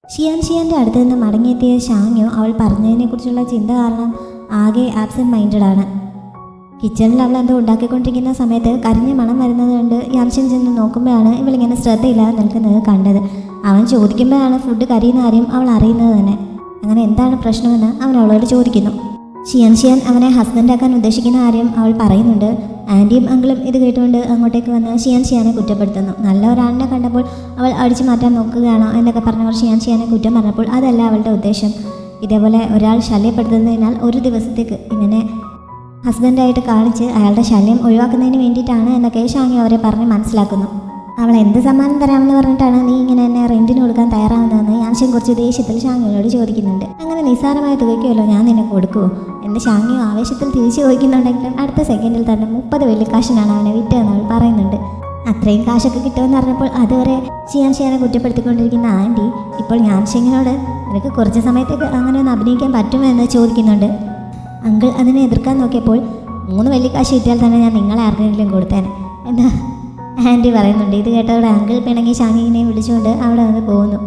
ഷിയാൻ്റെ അടുത്ത് നിന്ന് മടങ്ങിയെത്തിയ ഷാങ്യോ അവൾ പറഞ്ഞതിനെക്കുറിച്ചുള്ള ചിന്ത കാരണം ആകെ ആബ്സെൻറ്റ് മൈൻഡഡാണ്. കിച്ചണിൽ അവൾ എന്തോ ഉണ്ടാക്കിക്കൊണ്ടിരിക്കുന്ന സമയത്ത് കരിഞ്ഞ മണം വരുന്നത് കണ്ട് യാൻഷൻ ചെന്ന് നോക്കുമ്പോഴാണ് ഇവളിങ്ങനെ ശ്രദ്ധയില്ലാതെ നിൽക്കുന്നത് കണ്ടത്. അവൻ ചോദിക്കുമ്പോഴാണ് ഫുഡ് കരിയുന്ന കാര്യം അവൾ അറിയുന്നത് തന്നെ. അങ്ങനെ എന്താണ് പ്രശ്നമെന്ന് അവൻ അവളോട് ചോദിക്കുന്നു. ഷിയാൻ അവനെ ഹസ്ബൻഡാക്കാൻ ഉദ്ദേശിക്കുന്ന കാര്യം അവൾ പറയുന്നുണ്ട്. ആൻറ്റിയും അങ്കിളും ഇത് കേട്ടുകൊണ്ട് അങ്ങോട്ടേക്ക് വന്ന് ഷിയാനെ കുറ്റപ്പെടുത്തുന്നു. നല്ല ഒരാളിനെ കണ്ടപ്പോൾ അവൾ അടിച്ചു മാറ്റാൻ നോക്കുകയാണോ എന്നൊക്കെ പറഞ്ഞവർ ഷിയാനെ കുറ്റം പറഞ്ഞപ്പോൾ അതല്ല അവളുടെ ഉദ്ദേശം. ഇതേപോലെ ഒരാൾ ശല്യപ്പെടുത്തുന്നതിനാൽ ഒരു ദിവസത്തേക്ക് ഇവനെ ഹസ്ബൻഡായിട്ട് കാണിച്ച് അയാളുടെ ശല്യം ഒഴിവാക്കുന്നതിന് വേണ്ടിയിട്ടാണ് എന്നൊക്കെ ഷാങ്യോ അവരെ പറഞ്ഞ് മനസ്സിലാക്കുന്നു. അവൾ എന്ത് സമ്മാനം തരാമെന്ന് പറഞ്ഞിട്ടാണ് നീ ഇങ്ങനെ എന്നെ റെൻറ്റിന് കൊടുക്കാൻ തയ്യാറാവുന്നതെന്ന് യാൻഷൻ കുറച്ച് ദേഷ്യത്തിൽ ഷാങ്യോയോട് ചോദിക്കുന്നുണ്ട്. അങ്ങനെ നിസ്സാരമായ തുകയ്ക്കുമല്ലോ ഞാൻ നിന്നെ കൊടുക്കുമോ എന്ന് ഷാങ്യോ ആവേശത്തിൽ തിരിച്ചു ചോദിക്കുന്നുണ്ടെങ്കിലും അടുത്ത സെക്കൻഡിൽ തന്നെ 30 വെള്ളിക്കാശിനാണ് അവനെ വിറ്റതെന്ന് അവൾ പറയുന്നുണ്ട്. അത്രയും കാശൊക്കെ കിട്ടുമെന്ന് പറഞ്ഞപ്പോൾ അതുവരെ ഷിയാനെ കുറ്റപ്പെടുത്തിക്കൊണ്ടിരിക്കുന്ന ആൻറ്റി ഇപ്പോൾ യാൻഷെങ്ങിനോട് നിനക്ക് കുറച്ച് സമയത്തേക്ക് അങ്ങനെ ഒന്ന് അഭിനയിക്കാൻ പറ്റുമോ എന്ന് ചോദിക്കുന്നുണ്ട്. അങ്കിൾ അതിനെ എതിർക്കാൻ നോക്കിയപ്പോൾ 3 വെള്ളിക്കാശ് കിട്ടിയാൽ തന്നെ ഞാൻ നിങ്ങളെ ആർക്കെങ്കിലും കൊടുത്തേനെ എന്ന് ആൻറ്റി പറയുന്നുണ്ട്. ഇത് കേട്ടതോടെ അങ്കിൾ പിണങ്ങി ഷാങ്ങിനെ വിളിച്ചുകൊണ്ട് അവിടെ നിന്ന് പോകുന്നു.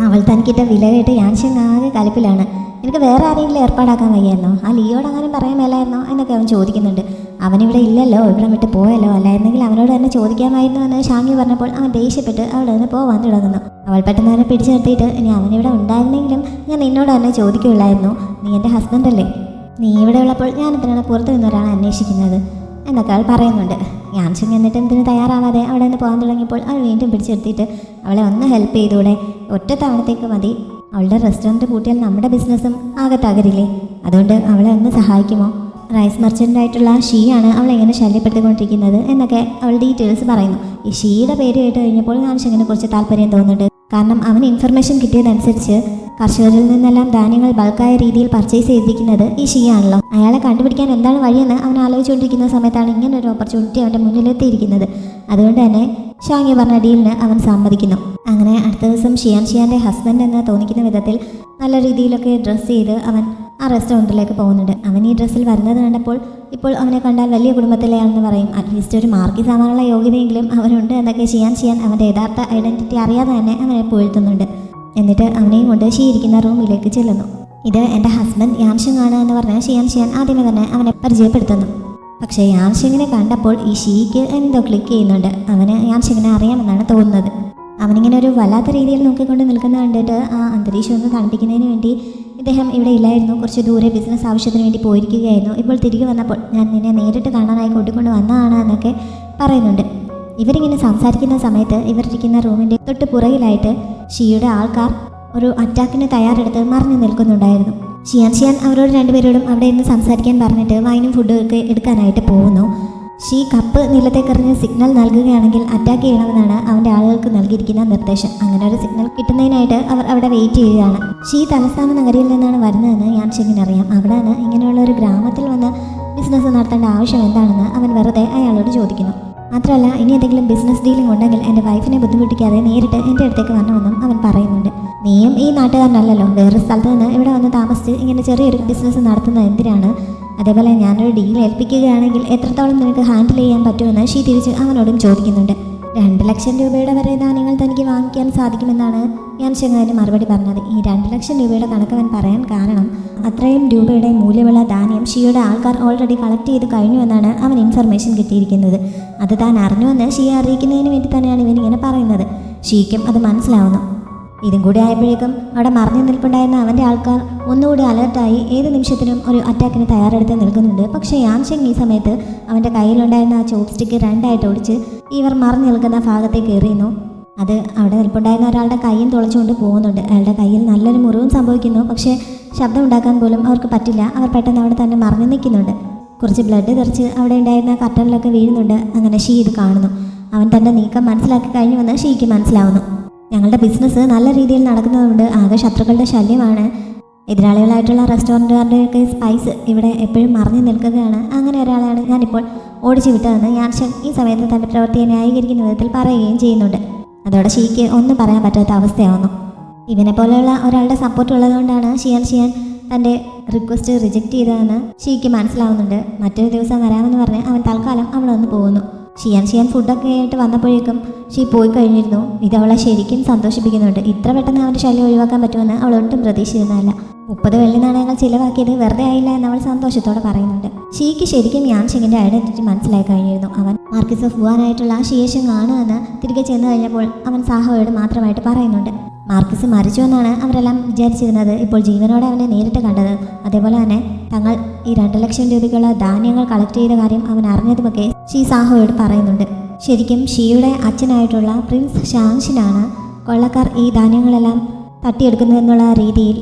അവൾ തനിക്കിട്ട വില കേട്ട് യാൻഷൻ ആകെ കലിപ്പിലാണ്. എനിക്ക് വേറെ ആരെങ്കിലും ഏർപ്പാടാക്കാൻ വയ്യായിരുന്നോ? ആ ലിയോട് അങ്ങനെ പറയാൻ മേലായിരുന്നോ എന്നൊക്കെ അവൻ ചോദിക്കുന്നുണ്ട്. അവനിവിടെ ഇല്ലല്ലോ, ഇവിടെ വിട്ട് പോയല്ലോ, അല്ലായിരുന്നെങ്കിൽ അവനോട് തന്നെ ചോദിക്കാമായിരുന്നു എന്ന് ഷാങ്ങി പറഞ്ഞപ്പോൾ അവൻ ദേഷ്യപ്പെട്ട് അവിടെ നിന്ന് പോവാൻ തുടങ്ങുന്നു. അവൾ പെട്ടെന്ന് അവനെ പിടിച്ചു നിർത്തിയിട്ട് ഇനി അവനിവിടെ ഉണ്ടായിരുന്നെങ്കിലും ഞാൻ നിന്നോട് തന്നെ ചോദിക്കുകയുള്ളായിരുന്നു. നീ എൻ്റെ ഹസ്ബൻഡല്ലേ, നീ ഇവിടെ ഉള്ളപ്പോൾ ഞാൻ എന്തിനാണ് പുറത്തു നിന്നൊരാളെ അന്വേഷിക്കുന്നത് എന്നൊക്കെ അവൾ പറയുന്നുണ്ട്. യാൻഷൻ എന്നിട്ട് എന്തിന് തയ്യാറാവാതെ അവിടെ നിന്ന് പോകാൻ തുടങ്ങിയപ്പോൾ അവൾ വീണ്ടും പിടിച്ചെടുത്തിട്ട് അവളെ ഒന്ന് ഹെൽപ്പ് ചെയ്തൂടെ, ഒറ്റ തവണത്തേക്ക് മതി, അവളുടെ റെസ്റ്റോറൻറ്റ് പൂട്ടിയാൽ നമ്മുടെ ബിസിനസ്സും ആകെ തകരില്ലേ, അതുകൊണ്ട് അവളെ ഒന്ന് സഹായിക്കുമോ? റൈസ് മെർച്ചൻ്റായിട്ടുള്ള ഷീയാണ് അവളെങ്ങനെ ശല്യപ്പെടുത്തിക്കൊണ്ടിരിക്കുന്നത് എന്നൊക്കെ അവൾ ഡീറ്റെയിൽസ് പറയുന്നു. ഈ ഷീയുടെ പേര് കേട്ട് കഴിഞ്ഞപ്പോൾ യാൻഷങ്ങിനെ കുറിച്ച് താല്പര്യം തോന്നുന്നുണ്ട്. കാരണം അവന് ഇൻഫർമേഷൻ കിട്ടിയതനുസരിച്ച് കർഷകരിൽ നിന്നെല്ലാം ധാന്യങ്ങൾ ബൾക്കായ രീതിയിൽ പർച്ചേസ് ചെയ്തിരിക്കുന്നത് ഈ ഷീയാണല്ലോ. അയാളെ കണ്ടുപിടിക്കാൻ എന്താണ് വഴിയെന്ന് അവൻ ആലോചിച്ചുകൊണ്ടിരിക്കുന്ന സമയത്താണ് ഇങ്ങനെ ഒരു ഓപ്പർച്യൂണിറ്റി അവൻ്റെ മുന്നിലെത്തിയിരിക്കുന്നത്. അതുകൊണ്ട് തന്നെ ഷാങ്യോ പറഞ്ഞ ഡീലിന് അവൻ സമ്മതിക്കുന്നു. അങ്ങനെ അടുത്ത ദിവസം ഷിയാൻ്റെ ഹസ്ബൻഡ് എന്ന് തോന്നിക്കുന്ന വിധത്തിൽ നല്ല രീതിയിലൊക്കെ ഡ്രസ്സ് ചെയ്ത് അവൻ ആ റെസ്റ്റോറൻറ്റിലേക്ക് പോകുന്നുണ്ട്. അവൻ ഈ ഡ്രസ്സിൽ വരുന്നത് കണ്ടപ്പോൾ ഇപ്പോൾ അവനെ കണ്ടാൽ വലിയ കുടുംബത്തിലെയാണെന്ന് പറയും. അറ്റ്ലീസ്റ്റ് ഒരു മാർക്കിൽ സാമാനുള്ള യോഗ്യതയെങ്കിലും അവനുണ്ട് എന്നൊക്കെ ഷിയാൻ അവൻ്റെ യഥാർത്ഥ ഐഡൻറ്റിറ്റി അറിയാതെ തന്നെ അവനെ പുകഴ്ത്തുന്നുണ്ട്. എന്നിട്ട് അവനെയും കൊണ്ട് ഷീ ഇരിക്കുന്ന റൂമിലേക്ക് ചെല്ലുന്നു. ഇത് എൻ്റെ ഹസ്ബൻഡ് യാൻഷങ് ആണ് എന്ന് പറഞ്ഞാൽ ഷിയാൻ ആദ്യമേ തന്നെ അവനെ പരിചയപ്പെടുത്തുന്നു. പക്ഷേ യാൻഷങ്ങിനെ കണ്ടപ്പോൾ ഈ ഷീക്ക് എന്തോ ക്ലിക്ക് ചെയ്യുന്നുണ്ട്. അവന് യാൻഷങ്ങിനെ അറിയാമെന്നാണ് തോന്നുന്നത്. അവനിങ്ങനെ ഒരു വല്ലാത്ത രീതിയിൽ നോക്കിക്കൊണ്ട് നിൽക്കുന്ന കണ്ടിട്ട് ആ അന്തരീക്ഷം ഒന്ന് തണുപ്പിക്കുന്നതിന് വേണ്ടി ഇദ്ദേഹം ഇവിടെ ഇല്ലായിരുന്നു, കുറച്ച് ദൂരെ ബിസിനസ് ആവശ്യത്തിന് വേണ്ടി പോയിരിക്കുകയായിരുന്നു. ഇപ്പോൾ തിരികെ വന്നപ്പോൾ ഞാൻ നിന്നെ നേരിട്ട് കാണാനായി കൂട്ടിക്കൊണ്ട് വന്നതാണ് എന്നൊക്കെ പറയുന്നുണ്ട്. ഇവരിങ്ങനെ സംസാരിക്കുന്ന സമയത്ത് ഇവരിരിക്കുന്ന റൂമിൻ്റെ തൊട്ട് പുറകിലായിട്ട് ഷീയുടെ ആൾക്കാർ ഒരു അറ്റാക്കിന് തയ്യാറെടുത്ത് മറിഞ്ഞു നിൽക്കുന്നുണ്ടായിരുന്നു. ഷിയാൻ അവരോട് രണ്ടുപേരോടും അവിടെ നിന്ന് സംസാരിക്കാൻ പറഞ്ഞിട്ട് വൈനും ഫുഡും ഒക്കെ എടുക്കാനായിട്ട് പോകുന്നു. ഷീ കപ്പ് നിലത്തേക്കെറിഞ്ഞ് സിഗ്നൽ നൽകുകയാണെങ്കിൽ അറ്റാക്ക് ചെയ്യണമെന്നാണ് അവൻ്റെ ആളുകൾക്ക് നൽകിയിരിക്കുന്ന നിർദ്ദേശം. അങ്ങനെ ഒരു സിഗ്നൽ കിട്ടുന്നതിനായിട്ട് അവർ അവിടെ വെയിറ്റ് ചെയ്യുകയാണ്. ഷീ തലസ്ഥാന നഗരിയിൽ നിന്നാണ് വരുന്നതെന്ന് യാൻഷങ്ങിന് അറിയാം. അവിടെയാണ് ഇങ്ങനെയുള്ള ഒരു ഗ്രാമത്തിൽ വന്ന് ബിസിനസ് നടത്തേണ്ട ആവശ്യം എന്താണെന്ന് അവൻ വെറുതെ അയാളോട് ചോദിക്കുന്നു. മാത്രമല്ല ഇനി എന്തെങ്കിലും ബിസിനസ് ഡീലിംഗ് ഉണ്ടെങ്കിൽ എൻ്റെ വൈഫിനെ ബുദ്ധിമുട്ടിക്കാതെ നേരിട്ട് എൻ്റെ അടുത്തേക്ക് വരണമെന്നും അവൻ പറയുന്നുണ്ട്. നീയും ഈ നാട്ടുകാരനല്ലല്ലോ, വേറെ സ്ഥലത്ത് നിന്ന് ഇവിടെ വന്ന് താമസിച്ച് ഇങ്ങനെ ചെറിയൊരു ബിസിനസ് നടത്തുന്നത് എന്തിനാണ്? അതേപോലെ ഞാനൊരു ഡീൽ ഏൽപ്പിക്കുകയാണെങ്കിൽ എത്രത്തോളം നിനക്ക് ഹാൻഡിൽ ചെയ്യാൻ പറ്റുമെന്ന് ഷീ തിരിച്ച് അവനോടും ചോദിക്കുന്നുണ്ട്. 2 ലക്ഷം രൂപയുടെ വരെ ധാന്യങ്ങൾ തനിക്ക് വാങ്ങിക്കാൻ സാധിക്കുമെന്നാണ് യാൻഷങ് അതിന് മറുപടി പറഞ്ഞത്. ഈ 2 ലക്ഷം രൂപയുടെ കണക്കവൻ പറയാൻ കാരണം അത്രയും രൂപയുടെ മൂല്യമുള്ള ധാന്യം ഷീയുടെ ആൾക്കാർ ഓൾറെഡി കളക്ട് ചെയ്ത് കഴിഞ്ഞുവെന്നാണ് അവൻ ഇൻഫർമേഷൻ കിട്ടിയിരിക്കുന്നത്. അത് താൻ അറിഞ്ഞുവെന്ന് ഷീയെ അറിയിക്കുന്നതിന് വേണ്ടി തന്നെയാണ് ഇവനിങ്ങനെ പറയുന്നത്. ഷീക്കും അത് മനസ്സിലാവുന്നു. ഇതും കൂടി ആയപ്പോഴേക്കും അവിടെ മറിഞ്ഞു നിൽപ്പുണ്ടായിരുന്ന അവൻ്റെ ആൾക്കാർ ഒന്നുകൂടി അലർട്ടായി ഏത് നിമിഷത്തിനും ഒരു അറ്റാക്കിന് തയ്യാറെടുത്ത് നിൽക്കുന്നുണ്ട്. പക്ഷേ യാൻഷങ് ഈ സമയത്ത് അവൻ്റെ കയ്യിലുണ്ടായിരുന്ന ആ ചോപ്പ് സ്റ്റിക്ക് 2ആയിട്ട് ഒടിച്ച് ഇവർ മറിഞ്ഞു നിൽക്കുന്ന ഭാഗത്തേക്ക് എറിയുന്നു. അത് അവിടെ നിൽപ്പുണ്ടായിരുന്ന ഒരാളുടെ കൈയും തുളച്ചുകൊണ്ട് പോകുന്നുണ്ട്. അയാളുടെ കയ്യിൽ നല്ലൊരു മുറിവും സംഭവിക്കുന്നു. പക്ഷേ ശബ്ദം ഉണ്ടാക്കാൻ പോലും അവർക്ക് പറ്റില്ല. അവർ പെട്ടെന്ന് അവിടെ തന്നെ മറിഞ്ഞു നിൽക്കുന്നുണ്ട്. കുറച്ച് ബ്ലഡ് തെറിച്ച് അവിടെ ഉണ്ടായിരുന്ന കർട്ടനിലൊക്കെ വീഴുന്നുണ്ട്. അങ്ങനെ ഷീ ഇത് കാണുന്നു. അവൻ തൻ്റെ നീക്കം മനസ്സിലാക്കി കഴിഞ്ഞുവെന്ന് ഷീക്ക് മനസ്സിലാവുന്നു. ഞങ്ങളുടെ ബിസിനസ് നല്ല രീതിയിൽ നടക്കുന്നതുകൊണ്ട് ആകെ ശത്രുക്കളുടെ ശല്യമാണ്. എതിരാളികളായിട്ടുള്ള റെസ്റ്റോറൻറ്റുകാരുടെയൊക്കെ സ്പൈസ് ഇവിടെ എപ്പോഴും മറിഞ്ഞു നിൽക്കുകയാണ്. അങ്ങനെ ഒരാളാണ് ഞാനിപ്പോൾ ഓടിച്ചു വിട്ടതെന്ന് യാൻഷങ് ഈ സമയത്ത് തൻ്റെ പ്രവൃത്തിയെ ന്യായീകരിക്കുന്ന വിധത്തിൽ പറയുകയും ചെയ്യുന്നുണ്ട്. അതോടെ ഷീക്ക് ഒന്നും പറയാൻ പറ്റാത്ത അവസ്ഥയാവുന്നു. ഇവനെ പോലെയുള്ള ഒരാളുടെ സപ്പോർട്ട് ഉള്ളതുകൊണ്ടാണ് ഷിയാൻ തൻ്റെ റിക്വസ്റ്റ് റിജക്റ്റ് ചെയ്തതെന്ന് ഷീക്ക് മനസ്സിലാവുന്നുണ്ട്. മറ്റൊരു ദിവസം വരാമെന്ന് പറഞ്ഞ് അവൻ തൽക്കാലം അവിടെ നിന്ന് പോകുന്നു. ഷിയാൻ ഫുഡൊക്കെ ആയിട്ട് വന്നപ്പോഴേക്കും ഷീ പോയി കഴിഞ്ഞിരുന്നു. ഇത് അവളെ ശരിക്കും സന്തോഷിപ്പിക്കുന്നുണ്ട്. ഇത്ര പെട്ടെന്ന് അവൻ്റെ ശല്യം ഒഴിവാക്കാൻ പറ്റുമെന്ന് അവൾ ഒട്ടും പ്രതീക്ഷിച്ചിരുന്നതല്ല. 30 വെള്ളി നാണയങ്ങൾ ചിലവാക്കിയത് വെറുതെ ആയില്ല എന്ന് അവൾ സന്തോഷത്തോടെ പറയുന്നുണ്ട്. ഷീക്ക് ശരിക്കും യാൻഷിങ്ങിൻ്റെ ഐഡന്റിറ്റി മനസ്സിലായി കഴിഞ്ഞിരുന്നു. അവൻ മാർക്കിസ് ഓഫ് വുവാനായിട്ടുള്ള ഷിയേഷങ് ആണ് എന്ന് തിരികെ ചെന്ന് കഴിഞ്ഞപ്പോൾ അവൻ സാഹോയോട് മാത്രമായിട്ട് പറയുന്നുണ്ട്. മാർക്കിസ് മരിച്ചു എന്നാണ് അവരെല്ലാം വിചാരിച്ചിരുന്നത്. ഇപ്പോൾ ജീവനോടെ അവനെ നേരിട്ട് കണ്ടത്. അതേപോലെ തന്നെ തങ്ങൾ ഈ 2 ലക്ഷം രൂപയ്ക്കുള്ള ധാന്യങ്ങൾ കളക്ട് ചെയ്ത കാര്യം അവൻ അറിഞ്ഞതുമൊക്കെ ഷീ സാഹോയോട് പറയുന്നുണ്ട്. ശരിക്കും ഷീയുടെ അച്ഛനായിട്ടുള്ള പ്രിൻസ് ഷാങ്ഷിനാണ് കൊള്ളക്കാർ ഈ ധാന്യങ്ങളെല്ലാം തട്ടിയെടുക്കുന്നതെന്നുള്ള രീതിയിൽ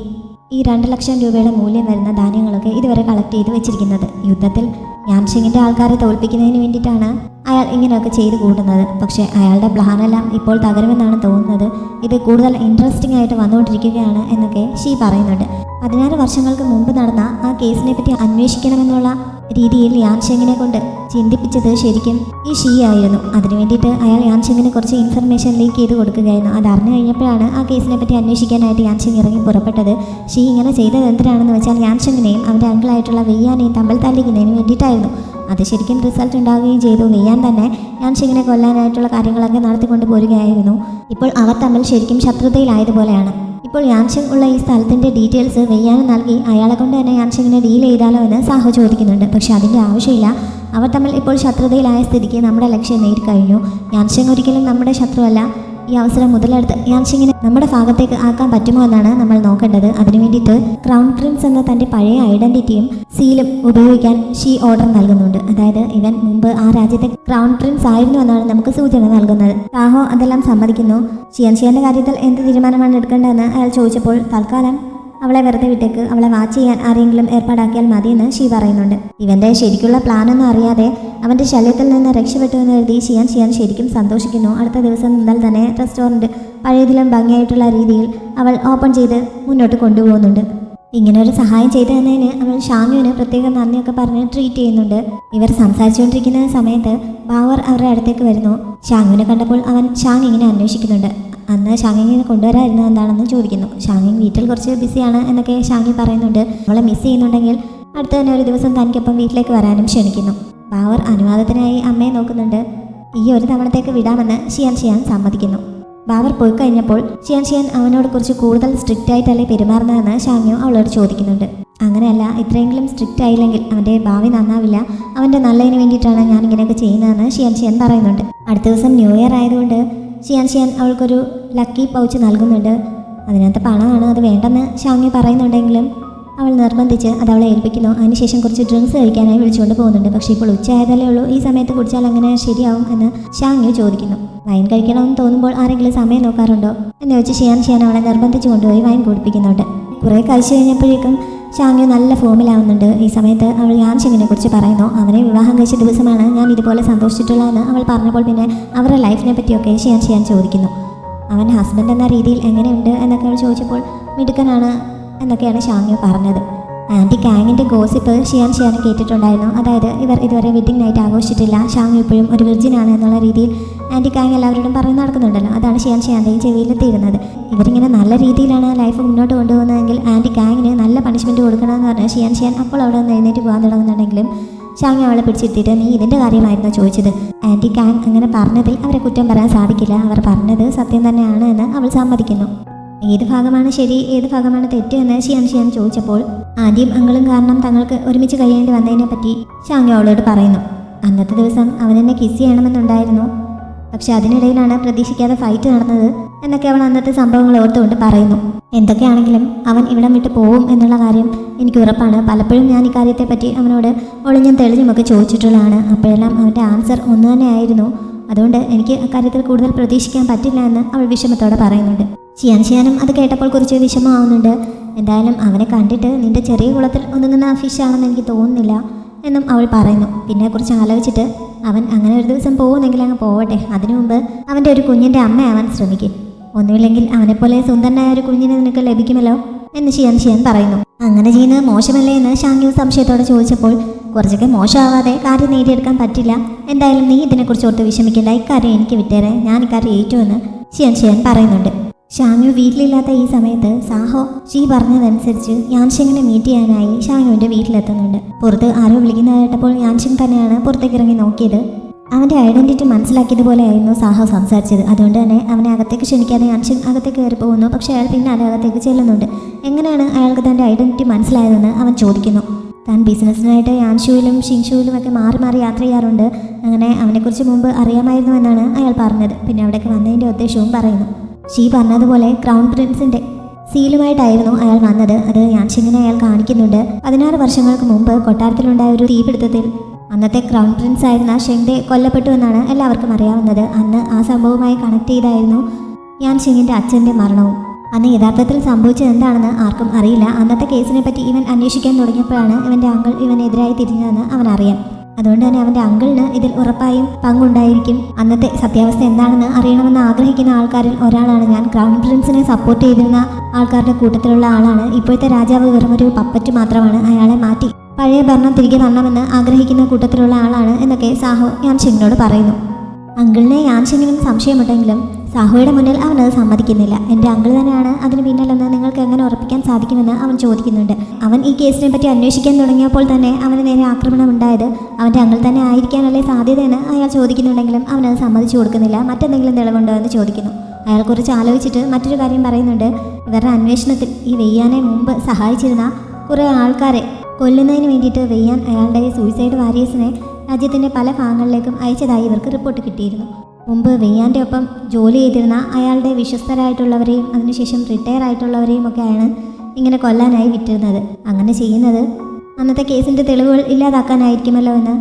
ഈ 2 ലക്ഷം രൂപയുടെ മൂല്യം വരുന്ന ധാന്യങ്ങളൊക്കെ ഇതുവരെ കളക്ട് ചെയ്ത് വെച്ചിരിക്കുന്നത്. യുദ്ധത്തിൽ യാൻഷിങ്ങിൻ്റെ ആൾക്കാരെ തോൽപ്പിക്കുന്നതിന് വേണ്ടിയിട്ടാണ് അയാൾ ഇങ്ങനെയൊക്കെ ചെയ്തു കൂട്ടുന്നത്. പക്ഷേ അയാളുടെ പ്ലാനെല്ലാം ഇപ്പോൾ തകരുമെന്നാണ് തോന്നുന്നത്. ഇത് കൂടുതൽ ഇൻട്രസ്റ്റിംഗ് ആയിട്ട് വന്നുകൊണ്ടിരിക്കുകയാണ് എന്നൊക്കെ ഷീ പറയുന്നുണ്ട്. 16 വർഷങ്ങൾക്ക് മുമ്പ് നടന്ന ആ കേസിനെ പറ്റി അന്വേഷിക്കണമെന്നുള്ള രീതിയിൽ യാൻഷിങ്ങിനെ കൊണ്ട് ചിന്തിപ്പിച്ചത് ശരിക്കും ഈ ഷീ ആയിരുന്നു. അതിനു വേണ്ടിയിട്ട് അയാൾ യാൻഷിങ്ങിന് കുറച്ച് ഇൻഫർമേഷൻ ലീക്ക് ചെയ്ത് കൊടുക്കുകയായിരുന്നു. അത് അറിഞ്ഞു കഴിഞ്ഞപ്പോഴാണ് ആ കേസിനെ പറ്റി അന്വേഷിക്കാനായിട്ട് യാൻഷിങ് ഇറങ്ങി പുറപ്പെട്ടത്. ഷീ ഇങ്ങനെ ചെയ്തത് എന്തിനാണെന്ന് വെച്ചാൽ യാൻഷിങ്ങിനെയും അവൻ്റെ അങ്കിളായിട്ടുള്ള വെയ്യാനെയും തമ്മിൽ തല്ലിക്കുന്നതിന് വേണ്ടിയിട്ടായിരുന്നു. അത് ശരിക്കും റിസൾട്ട് ഉണ്ടാവുകയും ചെയ്തു. വെയ്യാൻ തന്നെ യാൻഷിങ്ങിനെ കൊല്ലാനായിട്ടുള്ള കാര്യങ്ങളൊക്കെ നടത്തിക്കൊണ്ട് പോരുകയായിരുന്നു. ഇപ്പോൾ അവർ തമ്മിൽ ശരിക്കും ശത്രുതയിലായതുപോലെയാണ്. ഇപ്പോൾ യാൻഷിങ് ഉള്ള ഈ സ്ഥലത്തിൻ്റെ ഡീറ്റെയിൽസ് വെയ്യാനും നൽകി അയാളെ കൊണ്ട് തന്നെ യാൻഷിങ്ങിനെ ഡീൽ ചെയ്താലോ എന്ന് സാഹോ ചോദിക്കുന്നുണ്ട്. പക്ഷെ അതിൻ്റെ ആവശ്യമില്ല. അവർ തമ്മിൽ ഇപ്പോൾ ശത്രുതയിലായ സ്ഥിതിക്ക് നമ്മുടെ ലക്ഷ്യം നേടിക്കഴിഞ്ഞു. യാൻഷിങ് ഒരിക്കലും നമ്മുടെ ശത്രുവല്ല. ഈ അവസരം മുതലെടുത്ത് യാൻഷിങ്ങിനെ നമ്മുടെ ഭാഗത്തേക്ക് ആക്കാൻ പറ്റുമോ എന്നാണ് നമ്മൾ നോക്കേണ്ടത്. അതിനു വേണ്ടിയിട്ട് ക്രൗൺ പ്രിൻസ് എന്ന തൻ്റെ പഴയ ഐഡന്റിറ്റിയും സീലും ഉപയോഗിക്കാൻ ഷീ ഓർഡർ നൽകുന്നുണ്ട്. അതായത് ഇവൻ മുമ്പ് ആ രാജ്യത്തെ ക്രൗൺ പ്രിൻസ് ആയിരുന്നു എന്നാണ് നമുക്ക് സൂചന നൽകുന്നത്. സാഹോ അതെല്ലാം സമ്മതിക്കുന്നു. ഷിയാൻ്റെ കാര്യത്തിൽ എന്ത് തീരുമാനമാണ് എടുക്കേണ്ടതെന്ന് അയാൾ ചോദിച്ചപ്പോൾ തൽക്കാലം അവളെ വെറുതെ വിട്ടേക്ക്, അവളെ വാച്ച് ചെയ്യാൻ ആരെങ്കിലും ഏർപ്പാടാക്കിയാൽ മതിയെന്ന് ഷീ പറയുന്നുണ്ട്. ഇവൻ്റെ ശരിക്കുള്ള പ്ലാനൊന്നും അറിയാതെ അവൻ്റെ ശല്യത്തിൽ നിന്ന് രക്ഷപ്പെട്ടു എന്ന് കരുതി ഷിയാൻ ശരിക്കും സന്തോഷിക്കുന്നു. അടുത്ത ദിവസം മുതൽ തന്നെ റെസ്റ്റോറൻറ്റ് പഴയതിലും ഭംഗിയായിട്ടുള്ള രീതിയിൽ അവൾ ഓപ്പൺ ചെയ്ത് മുന്നോട്ട് കൊണ്ടുപോകുന്നുണ്ട്. ഇങ്ങനെ ഒരു സഹായം ചെയ്തു തന്നതിന് അവൾ ഷാങ്യുവിന് പ്രത്യേകം നന്ദിയൊക്കെ പറഞ്ഞ് ട്രീറ്റ് ചെയ്യുന്നുണ്ട്. ഇവർ സംസാരിച്ചുകൊണ്ടിരിക്കുന്ന സമയത്ത് ബാവർ അവരുടെ അടുത്തേക്ക് വരുന്നു. ഷാങ്യുവിനെ കണ്ടപ്പോൾ അവൻ ഷാങ്ങിങ്ങിനെ അന്വേഷിക്കുന്നുണ്ട്. അന്ന് ഷാങ്ങിങ്ങിനെ കൊണ്ടുവരായിരുന്നത് എന്താണെന്ന് ചോദിക്കുന്നു. ഷാങ്ങിങ് വീട്ടിൽ കുറച്ച് ബിസിയാണ് എന്നൊക്കെ ഷാങ്ങി പറയുന്നുണ്ട്. അവളെ മിസ് ചെയ്യുന്നുണ്ടെങ്കിൽ അടുത്ത തന്നെ ഒരു ദിവസം തനിക്കൊപ്പം വീട്ടിലേക്ക് വരാനും ക്ഷണിക്കുന്നു. ബാവർ അനുവാദത്തിനായി അമ്മയെ നോക്കുന്നുണ്ട്. ഈ ഒരു തവണത്തേക്ക് വിടാമെന്ന് ഷിയാൻ സമ്മതിക്കുന്നു. ബാവർ പോയി കഴിഞ്ഞപ്പോൾ ഷിയാൻ അവനോട് കുറച്ച് കൂടുതൽ സ്ട്രിക്റ്റ് ആയിട്ടല്ലേ പെരുമാറുന്നതെന്ന് ഷാങ്യു അവളോട് ചോദിക്കുന്നുണ്ട്. അങ്ങനെയല്ല, ഇത്രയെങ്കിലും സ്ട്രിക്റ്റ് ആയില്ലെങ്കിൽ അവൻ്റെ ഭാവി നന്നാവില്ല. അവൻ്റെ നല്ലതിന് വേണ്ടിയിട്ടാണ് ഞാൻ ഇങ്ങനെയൊക്കെ ചെയ്യുന്നതെന്ന് ഷിയാൻ പറയുന്നുണ്ട്. അടുത്ത ദിവസം ന്യൂ ഇയർ ആയതുകൊണ്ട് ഷിയാൻ അവൾക്കൊരു ലക്കി പൗച്ച് നൽകുന്നുണ്ട്. അതിനകത്ത് പണമാണ്, അത് വേണ്ടെന്ന് ഷാങ്യു പറയുന്നുണ്ടെങ്കിലും അവൾ നിർബന്ധിച്ച് അത് അവളെ ഏൽപ്പിക്കുന്നു. അതിനുശേഷം കുറച്ച് ഡ്രിങ്ക്സ് കഴിക്കാനായി വിളിച്ചുകൊണ്ട് പോകുന്നുണ്ട്. പക്ഷേ ഇപ്പോൾ ഉച്ചയായതല്ലേ ഉള്ളൂ, ഈ സമയത്ത് കുടിച്ചാൽ അങ്ങനെ ശരിയാവും എന്ന് ഷാങ്യു ചോദിക്കുന്നു. വൈൻ കഴിക്കണമെന്ന് തോന്നുമ്പോൾ ആരെങ്കിലും സമയം നോക്കാറുണ്ടോ എന്ന് വെച്ച് ഷിയാൻ അവളെ നിർബന്ധിച്ച് കൊണ്ടുപോയി വൈൻ കുടിപ്പിക്കുന്നുണ്ട്. കുറേ കഴിച്ചു കഴിഞ്ഞപ്പോഴേക്കും ഷാങ്യു നല്ല ഫോമിലാവുന്നുണ്ട്. ഈ സമയത്ത് അവൾ യാൻഷിങ്ങിനെ കുറിച്ച് പറയുന്നു. അവനെ വിവാഹം കഴിച്ച ദിവസമാണ് ഞാൻ ഇതുപോലെ സന്തോഷിച്ചിട്ടുള്ളതെന്ന് അവൾ പറഞ്ഞപ്പോൾ പിന്നെ അവരുടെ ലൈഫിനെ പറ്റിയൊക്കെ ഷിയാൻ ചോദിക്കുന്നു. അവൻ ഹസ്ബൻഡ് എന്ന രീതിയിൽ എങ്ങനെയുണ്ട് എന്നൊക്കെ അവൾ ചോദിച്ചപ്പോൾ മിടുക്കനാണ് എന്നൊക്കെയാണ് ഷാങ്യു പറഞ്ഞത്. ആൻറ്റി കാങ്ങിൻ്റെ ഗോസിപ്പ് ഷിയാൻ കേട്ടിട്ടുണ്ടായിരുന്നു. അതായത് ഇവർ ഇതുവരെ വെഡിങ് നൈറ്റ് ആഘോഷിച്ചിട്ടില്ല, ഷാങ്യു ഇപ്പോഴും ഒരു വിർജിനാണ് എന്നുള്ള രീതിയിൽ ആൻറ്റി കാങ് എല്ലാവരോടും പറഞ്ഞ് നടക്കുന്നുണ്ടല്ലോ. അതാണ് ഷിയാൻ്റെയും ചെവിയിലെത്തിയിരുന്നത്. ഇവരിങ്ങനെ നല്ല രീതിയിലാണ് ലൈഫ് മുന്നോട്ട് കൊണ്ടുപോകുന്നതെങ്കിൽ ആൻറ്റി കാങ്ങിന് നല്ല പണിഷ്മെൻറ്റ് കൊടുക്കണമെന്ന് പറഞ്ഞ് ഷിയാൻ അപ്പോൾ അവിടെ നിന്ന് എഴുന്നേറ്റ് പോകാൻ തുടങ്ങുന്നുണ്ടെങ്കിലും ഷാങ്യു അവളെ പിടിച്ചിരുത്തിയിട്ട് നീ ഇതിൻ്റെ കാര്യമായിരുന്നു ചോദിച്ചത്. ആൻറ്റി കാങ് അങ്ങനെ പറഞ്ഞതിൽ അവരെ കുറ്റം പറയാൻ സാധിക്കില്ല. അവർ പറഞ്ഞത് സത്യം തന്നെയാണ് എന്ന് അവൾ സമ്മതിക്കുന്നു. ഏത് ഭാഗമാണ് ശരി, ഏത് ഭാഗമാണ് തെറ്റ് എന്ന് ഷിയാൻ ചോദിച്ചപ്പോൾ ആദ്യം അങ്കിളും കാരണം തങ്ങൾക്ക് ഒരുമിച്ച് കഴിയേണ്ടി വന്നതിനെ പറ്റി ഷാങ്യു അവളോട് പറയുന്നു. അന്നത്തെ ദിവസം അവനെന്നെ കിസ് ചെയ്യണമെന്നുണ്ടായിരുന്നു, പക്ഷെ അതിനിടയിലാണ് പ്രതീക്ഷിക്കാതെ ഫൈറ്റ് നടന്നത് എന്നൊക്കെ അവൾ അന്നത്തെ സംഭവങ്ങൾ ഓർത്തുകൊണ്ട് പറയുന്നു. എന്തൊക്കെയാണെങ്കിലും അവൻ ഇവിടം വിട്ട് പോവും എന്നുള്ള കാര്യം എനിക്ക് ഉറപ്പാണ്. പലപ്പോഴും ഞാൻ ഇക്കാര്യത്തെപ്പറ്റി അവനോട് ഒളിഞ്ഞും തെളിഞ്ഞുമൊക്കെ ചോദിച്ചിട്ടുള്ളതാണ്. അപ്പോഴെല്ലാം അവൻ്റെ ആൻസർ ഒന്ന് തന്നെയായിരുന്നു. അതുകൊണ്ട് എനിക്ക് അക്കാര്യത്തിൽ കൂടുതൽ പ്രതീക്ഷിക്കാൻ പറ്റില്ല എന്ന് അവൾ വിഷമത്തോടെ പറയുന്നുണ്ട്. ഷിയാനും അത് കേട്ടപ്പോൾ കുറച്ച് വിഷമമാവുന്നുണ്ട്. എന്തായാലും അവനെ കണ്ടിട്ട് നിന്റെ ചെറിയ കുളത്തിൽ ഒതുങ്ങുന്ന ഫിഷാണെന്ന് എനിക്ക് തോന്നുന്നില്ല എന്നും അവൾ പറയുന്നു. പിന്നെ കുറിച്ച് ആലോചിച്ചിട്ട് അവൻ അങ്ങനെ ഒരു ദിവസം പോകുന്നെങ്കിൽ അങ്ങ് പോവട്ടെ, അതിനു മുമ്പ് അവൻ്റെ ഒരു കുഞ്ഞിൻ്റെ അമ്മയാവാൻ ശ്രമിക്കും. ഒന്നുമില്ലെങ്കിൽ അവനെപ്പോലെ സുന്ദരനായ ഒരു കുഞ്ഞിനെ നിനക്ക് ലഭിക്കുമല്ലോ എന്ന് ഷിയാൻ പറയുന്നു. അങ്ങനെ ചെയ്യുന്നത് മോശമല്ലേ എന്ന് ഷാങ്യു സംശയത്തോടെ ചോദിച്ചപ്പോൾ കുറച്ചൊക്കെ മോശമാവാതെ കാര്യം നേടിയെടുക്കാൻ പറ്റില്ല. എന്തായാലും നീ ഇതിനെക്കുറിച്ച് ഓർത്ത് വിഷമിക്കേണ്ട, ഇക്കാര്യം എനിക്ക് വിട്ടേരെ, ഞാൻ ഇക്കാര്യം ഏറ്റുമെന്ന് ഷിയാൻ പറയുന്നുണ്ട്. ഷാങ്യു വീട്ടിലില്ലാത്ത ഈ സമയത്ത് സാഹോ ഷീ പറഞ്ഞതനുസരിച്ച് യാൻഷിങ്ങിനെ മീറ്റ് ചെയ്യാനായി ഷാങ്യുവിൻ്റെ വീട്ടിലെത്തുന്നുണ്ട്. പുറത്ത് ആരോ വിളിക്കുന്നത് കേട്ടപ്പോൾ യാൻഷിങ് തന്നെയാണ് പുറത്തേക്ക് ഇറങ്ങി നോക്കിയത്. അവൻ്റെ ഐഡൻറ്റിറ്റി മനസ്സിലാക്കിയതുപോലെയായിരുന്നു സാഹോ സംസാരിച്ചത്. അതുകൊണ്ട് തന്നെ അവനെ അകത്തേക്ക് ക്ഷണിക്കാതെ യാൻഷിങ് അകത്തേക്ക് കയറി പോകുന്നു. പക്ഷേ അയാൾ പിന്നാലെ അകത്തേക്ക് ചെല്ലുന്നുണ്ട്. എങ്ങനെയാണ് അയാൾക്ക് തൻ്റെ ഐഡൻറ്റിറ്റി മനസ്സിലായതെന്ന് അവൻ ചോദിക്കുന്നു. താൻ ബിസിനസ്സിനായിട്ട് യാൻഷുവിലും ഷിങ്ഷുവിലും ഒക്കെ മാറി മാറി യാത്ര ചെയ്യാറുണ്ട്. അങ്ങനെ അവനെക്കുറിച്ച് മുമ്പ് അറിയാമായിരുന്നു എന്നാണ് അയാൾ പറഞ്ഞത്. പിന്നെ അവിടേക്ക് വന്നതിൻ്റെ ഉദ്ദേശവും പറയുന്നു. ഷീ പറഞ്ഞതുപോലെ ക്രൗൺ പ്രിൻസിൻ്റെ സീലുമായിട്ടായിരുന്നു അയാൾ വന്നത്. അത് യാൻഷിങ്ങിനെ അയാൾ കാണിക്കുന്നുണ്ട്. 16 വർഷങ്ങൾക്ക് മുമ്പ് കൊട്ടാരത്തിലുണ്ടായ ഒരു തീപിടുത്തത്തിൽ അന്നത്തെ ക്രൗൺ പ്രിൻസ് ആയിരുന്ന ഷെങ്ഡെ കൊല്ലപ്പെട്ടു എന്നാണ് എല്ലാവർക്കും അറിയാവുന്നത്. അന്ന് ആ സംഭവവുമായി കണക്ട് ചെയ്തായിരുന്നു യാൻഷിങ്ങിൻ്റെ അച്ഛൻ്റെ മരണവും. അന്ന് യഥാർത്ഥത്തിൽ സംഭവിച്ചത് എന്താണെന്ന് ആർക്കും അറിയില്ല. അന്നത്തെ കേസിനെ പറ്റി ഇവൻ അന്വേഷിക്കാൻ തുടങ്ങിയപ്പോഴാണ് ഇവൻ്റെ അങ്കിൾ ഇവനെതിരായി തിരിഞ്ഞതെന്ന് അവനറിയാം. അതുകൊണ്ട് തന്നെ അവൻ്റെ അങ്കിളിന് ഇതിൽ ഉറപ്പായും പങ്കുണ്ടായിരിക്കും. അന്നത്തെ സത്യാവസ്ഥ എന്താണെന്ന് അറിയണമെന്ന് ആഗ്രഹിക്കുന്ന ആൾക്കാരിൽ ഒരാളാണ് ഞാൻ. ക്രൗൺ പ്രിൻസിനെ സപ്പോർട്ട് ചെയ്തിരുന്ന ആൾക്കാരുടെ കൂട്ടത്തിലുള്ള ആളാണ്. ഇപ്പോഴത്തെ രാജാവ് വെറുമൊരു പപ്പറ്റ് മാത്രമാണ്. അയാളെ മാറ്റി പഴയ ഭരണം തിരികെ വരണമെന്ന് ആഗ്രഹിക്കുന്ന കൂട്ടത്തിലുള്ള ആളാണ് എന്നൊക്കെ സാഹോ യാൻഷിങ്ങിനോട് പറയുന്നു. അങ്കിളിനെ യാൻഷിങ്ങിനും സംശയമുണ്ടെങ്കിലും സാഹോയുടെ മുന്നിൽ അവനത് സമ്മതിക്കുന്നില്ല. എൻ്റെ അങ്കിൾ തന്നെയാണ് അതിന് പിന്നിലെന്ന് നിങ്ങൾക്ക് എങ്ങനെ ഉറപ്പിക്കാൻ സാധിക്കുമെന്ന് അവൻ ചോദിക്കുന്നുണ്ട്. അവൻ ഈ കേസിനെ പറ്റി അന്വേഷിക്കാൻ തുടങ്ങിയപ്പോൾ തന്നെ അവന് നേരെ ആക്രമണം ഉണ്ടായത് അവൻ്റെ അങ്കിൾ തന്നെ ആയിരിക്കാനല്ലേ സാധ്യതയെന്ന് അയാൾ ചോദിക്കുന്നുണ്ടെങ്കിലും അവനത് സമ്മതിച്ചു കൊടുക്കുന്നില്ല. മറ്റെന്തെങ്കിലും തെളിവുണ്ടോ എന്ന് ചോദിക്കുന്നു. അയാൾ കുറച്ച് ആലോചിച്ചിട്ട് മറ്റൊരു കാര്യം പറയുന്നുണ്ട്. ഇവരുടെ അന്വേഷണത്തിൽ ഈ വെയ്യാനെ മുമ്പ് സഹായിച്ചിരുന്ന കുറേ ആൾക്കാരെ കൊല്ലുന്നതിന് വേണ്ടിയിട്ട് വെയ്യാൻ അയാളുടെ സൂയിസൈഡ് വാരിയേഴ്സിനെ രാജ്യത്തിൻ്റെ പല ഭാഗങ്ങളിലേക്കും അയച്ചതായി ഇവർക്ക് റിപ്പോർട്ട് കിട്ടിയിരുന്നു. മുമ്പ് വെയ്യാൻ്റെ ഒപ്പം ജോലി ചെയ്തിരുന്ന അയാളുടെ വിശ്വസ്തരായിട്ടുള്ളവരെയും അതിനുശേഷം റിട്ടയർ ആയിട്ടുള്ളവരെയും ഒക്കെയാണ് ഇങ്ങനെ കൊല്ലാനായി വിറ്റിരുന്നത്. അങ്ങനെ ചെയ്യുന്നത് അന്നത്തെ കേസിൻ്റെ തെളിവുകൾ ഇല്ലാതാക്കാനായിരിക്കുമല്ലോ എന്ന്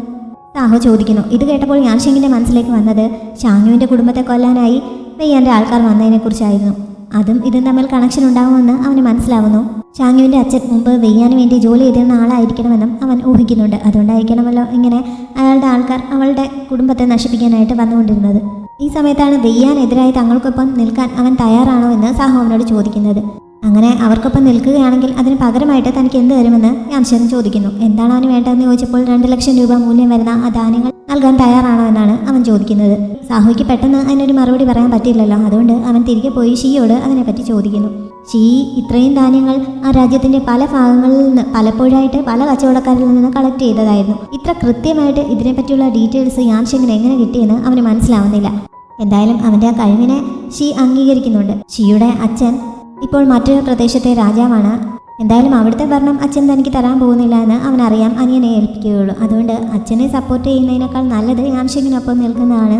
സാഹോ ചോദിക്കുന്നു. ഇത് കേട്ടപ്പോൾ യാൻഷിങ്ങിൻ്റെ മനസ്സിലേക്ക് വന്നത് ഷാങ്ങുവിൻ്റെ കുടുംബത്തെ കൊല്ലാനായി വെയ്യാൻ്റെ ആൾക്കാർ വന്നതിനെക്കുറിച്ചായിരുന്നു. അതും ഇതും തമ്മിൽ കണക്ഷൻ ഉണ്ടാകുമെന്ന് അവന് മനസ്സിലാവുന്നു. ഷാങ്ങുവിൻ്റെ അച്ഛൻ മുമ്പ് വെയ്യാന് വേണ്ടി ജോലി ചെയ്തിരുന്ന ആളായിരിക്കണമെന്നും അവൻ ഊഹിക്കുന്നുണ്ട്. അതുകൊണ്ടായിരിക്കണമല്ലോ ഇങ്ങനെ അയാളുടെ ആൾക്കാർ അവളുടെ കുടുംബത്തെ നശിപ്പിക്കാനായിട്ട് വന്നുകൊണ്ടിരുന്നത്. ഈ സമയത്താണ് വെയ്യാനെതിരായി തങ്ങൾക്കൊപ്പം നിൽക്കാൻ അവൻ തയ്യാറാണോ എന്ന് സാഹോ അവനോട് ചോദിക്കുന്നത്. അങ്ങനെ അവർക്കൊപ്പം നിൽക്കുകയാണെങ്കിൽ അതിന് പകരമായിട്ട് തനിക്ക് എന്ത് തരുമെന്ന് യാൻഷിങ് ചോദിക്കുന്നു. എന്താണ് അവന് വേണ്ടതെന്ന് ചോദിച്ചപ്പോൾ 2 ലക്ഷം രൂപ മൂല്യം വരുന്ന ആ ധാന്യങ്ങൾ നൽകാൻ തയ്യാറാണോ എന്നാണ് അവൻ ചോദിക്കുന്നത്. സാഹോയ്ക്ക് പെട്ടെന്ന് അതിനൊരു മറുപടി പറയാൻ പറ്റില്ലല്ലോ. അതുകൊണ്ട് അവൻ തിരികെ പോയി ഷീയോട് അതിനെപ്പറ്റി ചോദിക്കുന്നു. ഷീ ഇത്രയും ധാന്യങ്ങൾ ആ രാജ്യത്തിൻ്റെ പല ഭാഗങ്ങളിൽ നിന്ന് പലപ്പോഴായിട്ട് പല കച്ചവടക്കാരിൽ നിന്ന് കളക്ട് ചെയ്തതായിരുന്നു. ഇത്ര കൃത്യമായിട്ട് ഇതിനെപ്പറ്റിയുള്ള ഡീറ്റെയിൽസ് യാൻഷിങ്ങിന് എങ്ങനെ കിട്ടിയെന്ന് അവന് മനസ്സിലാവുന്നില്ല. എന്തായാലും അവൻ്റെ ആ കഴിവിനെ ഷീ അംഗീകരിക്കുന്നുണ്ട്. ഷീയുടെ അച്ഛൻ ഇപ്പോൾ മറ്റൊരു പ്രദേശത്തെ രാജാവാണ്. എന്തായാലും അവിടുത്തെ ഭരണം അച്ഛൻ തനിക്ക് തരാൻ പോകുന്നില്ല എന്ന് അവനറിയാം. അനിയനെ ഏൽപ്പിക്കുകയുള്ളൂ. അതുകൊണ്ട് അച്ഛനെ സപ്പോർട്ട് ചെയ്യുന്നതിനേക്കാൾ നല്ലത് യാൻഷിങ്ങിനൊപ്പം നിൽക്കുന്നതാണ്.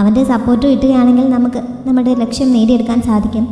അവൻ്റെ സപ്പോർട്ട് കിട്ടുകയാണെങ്കിൽ നമുക്ക് നമ്മുടെ ലക്ഷ്യം നേടിയെടുക്കാൻ സാധിക്കും.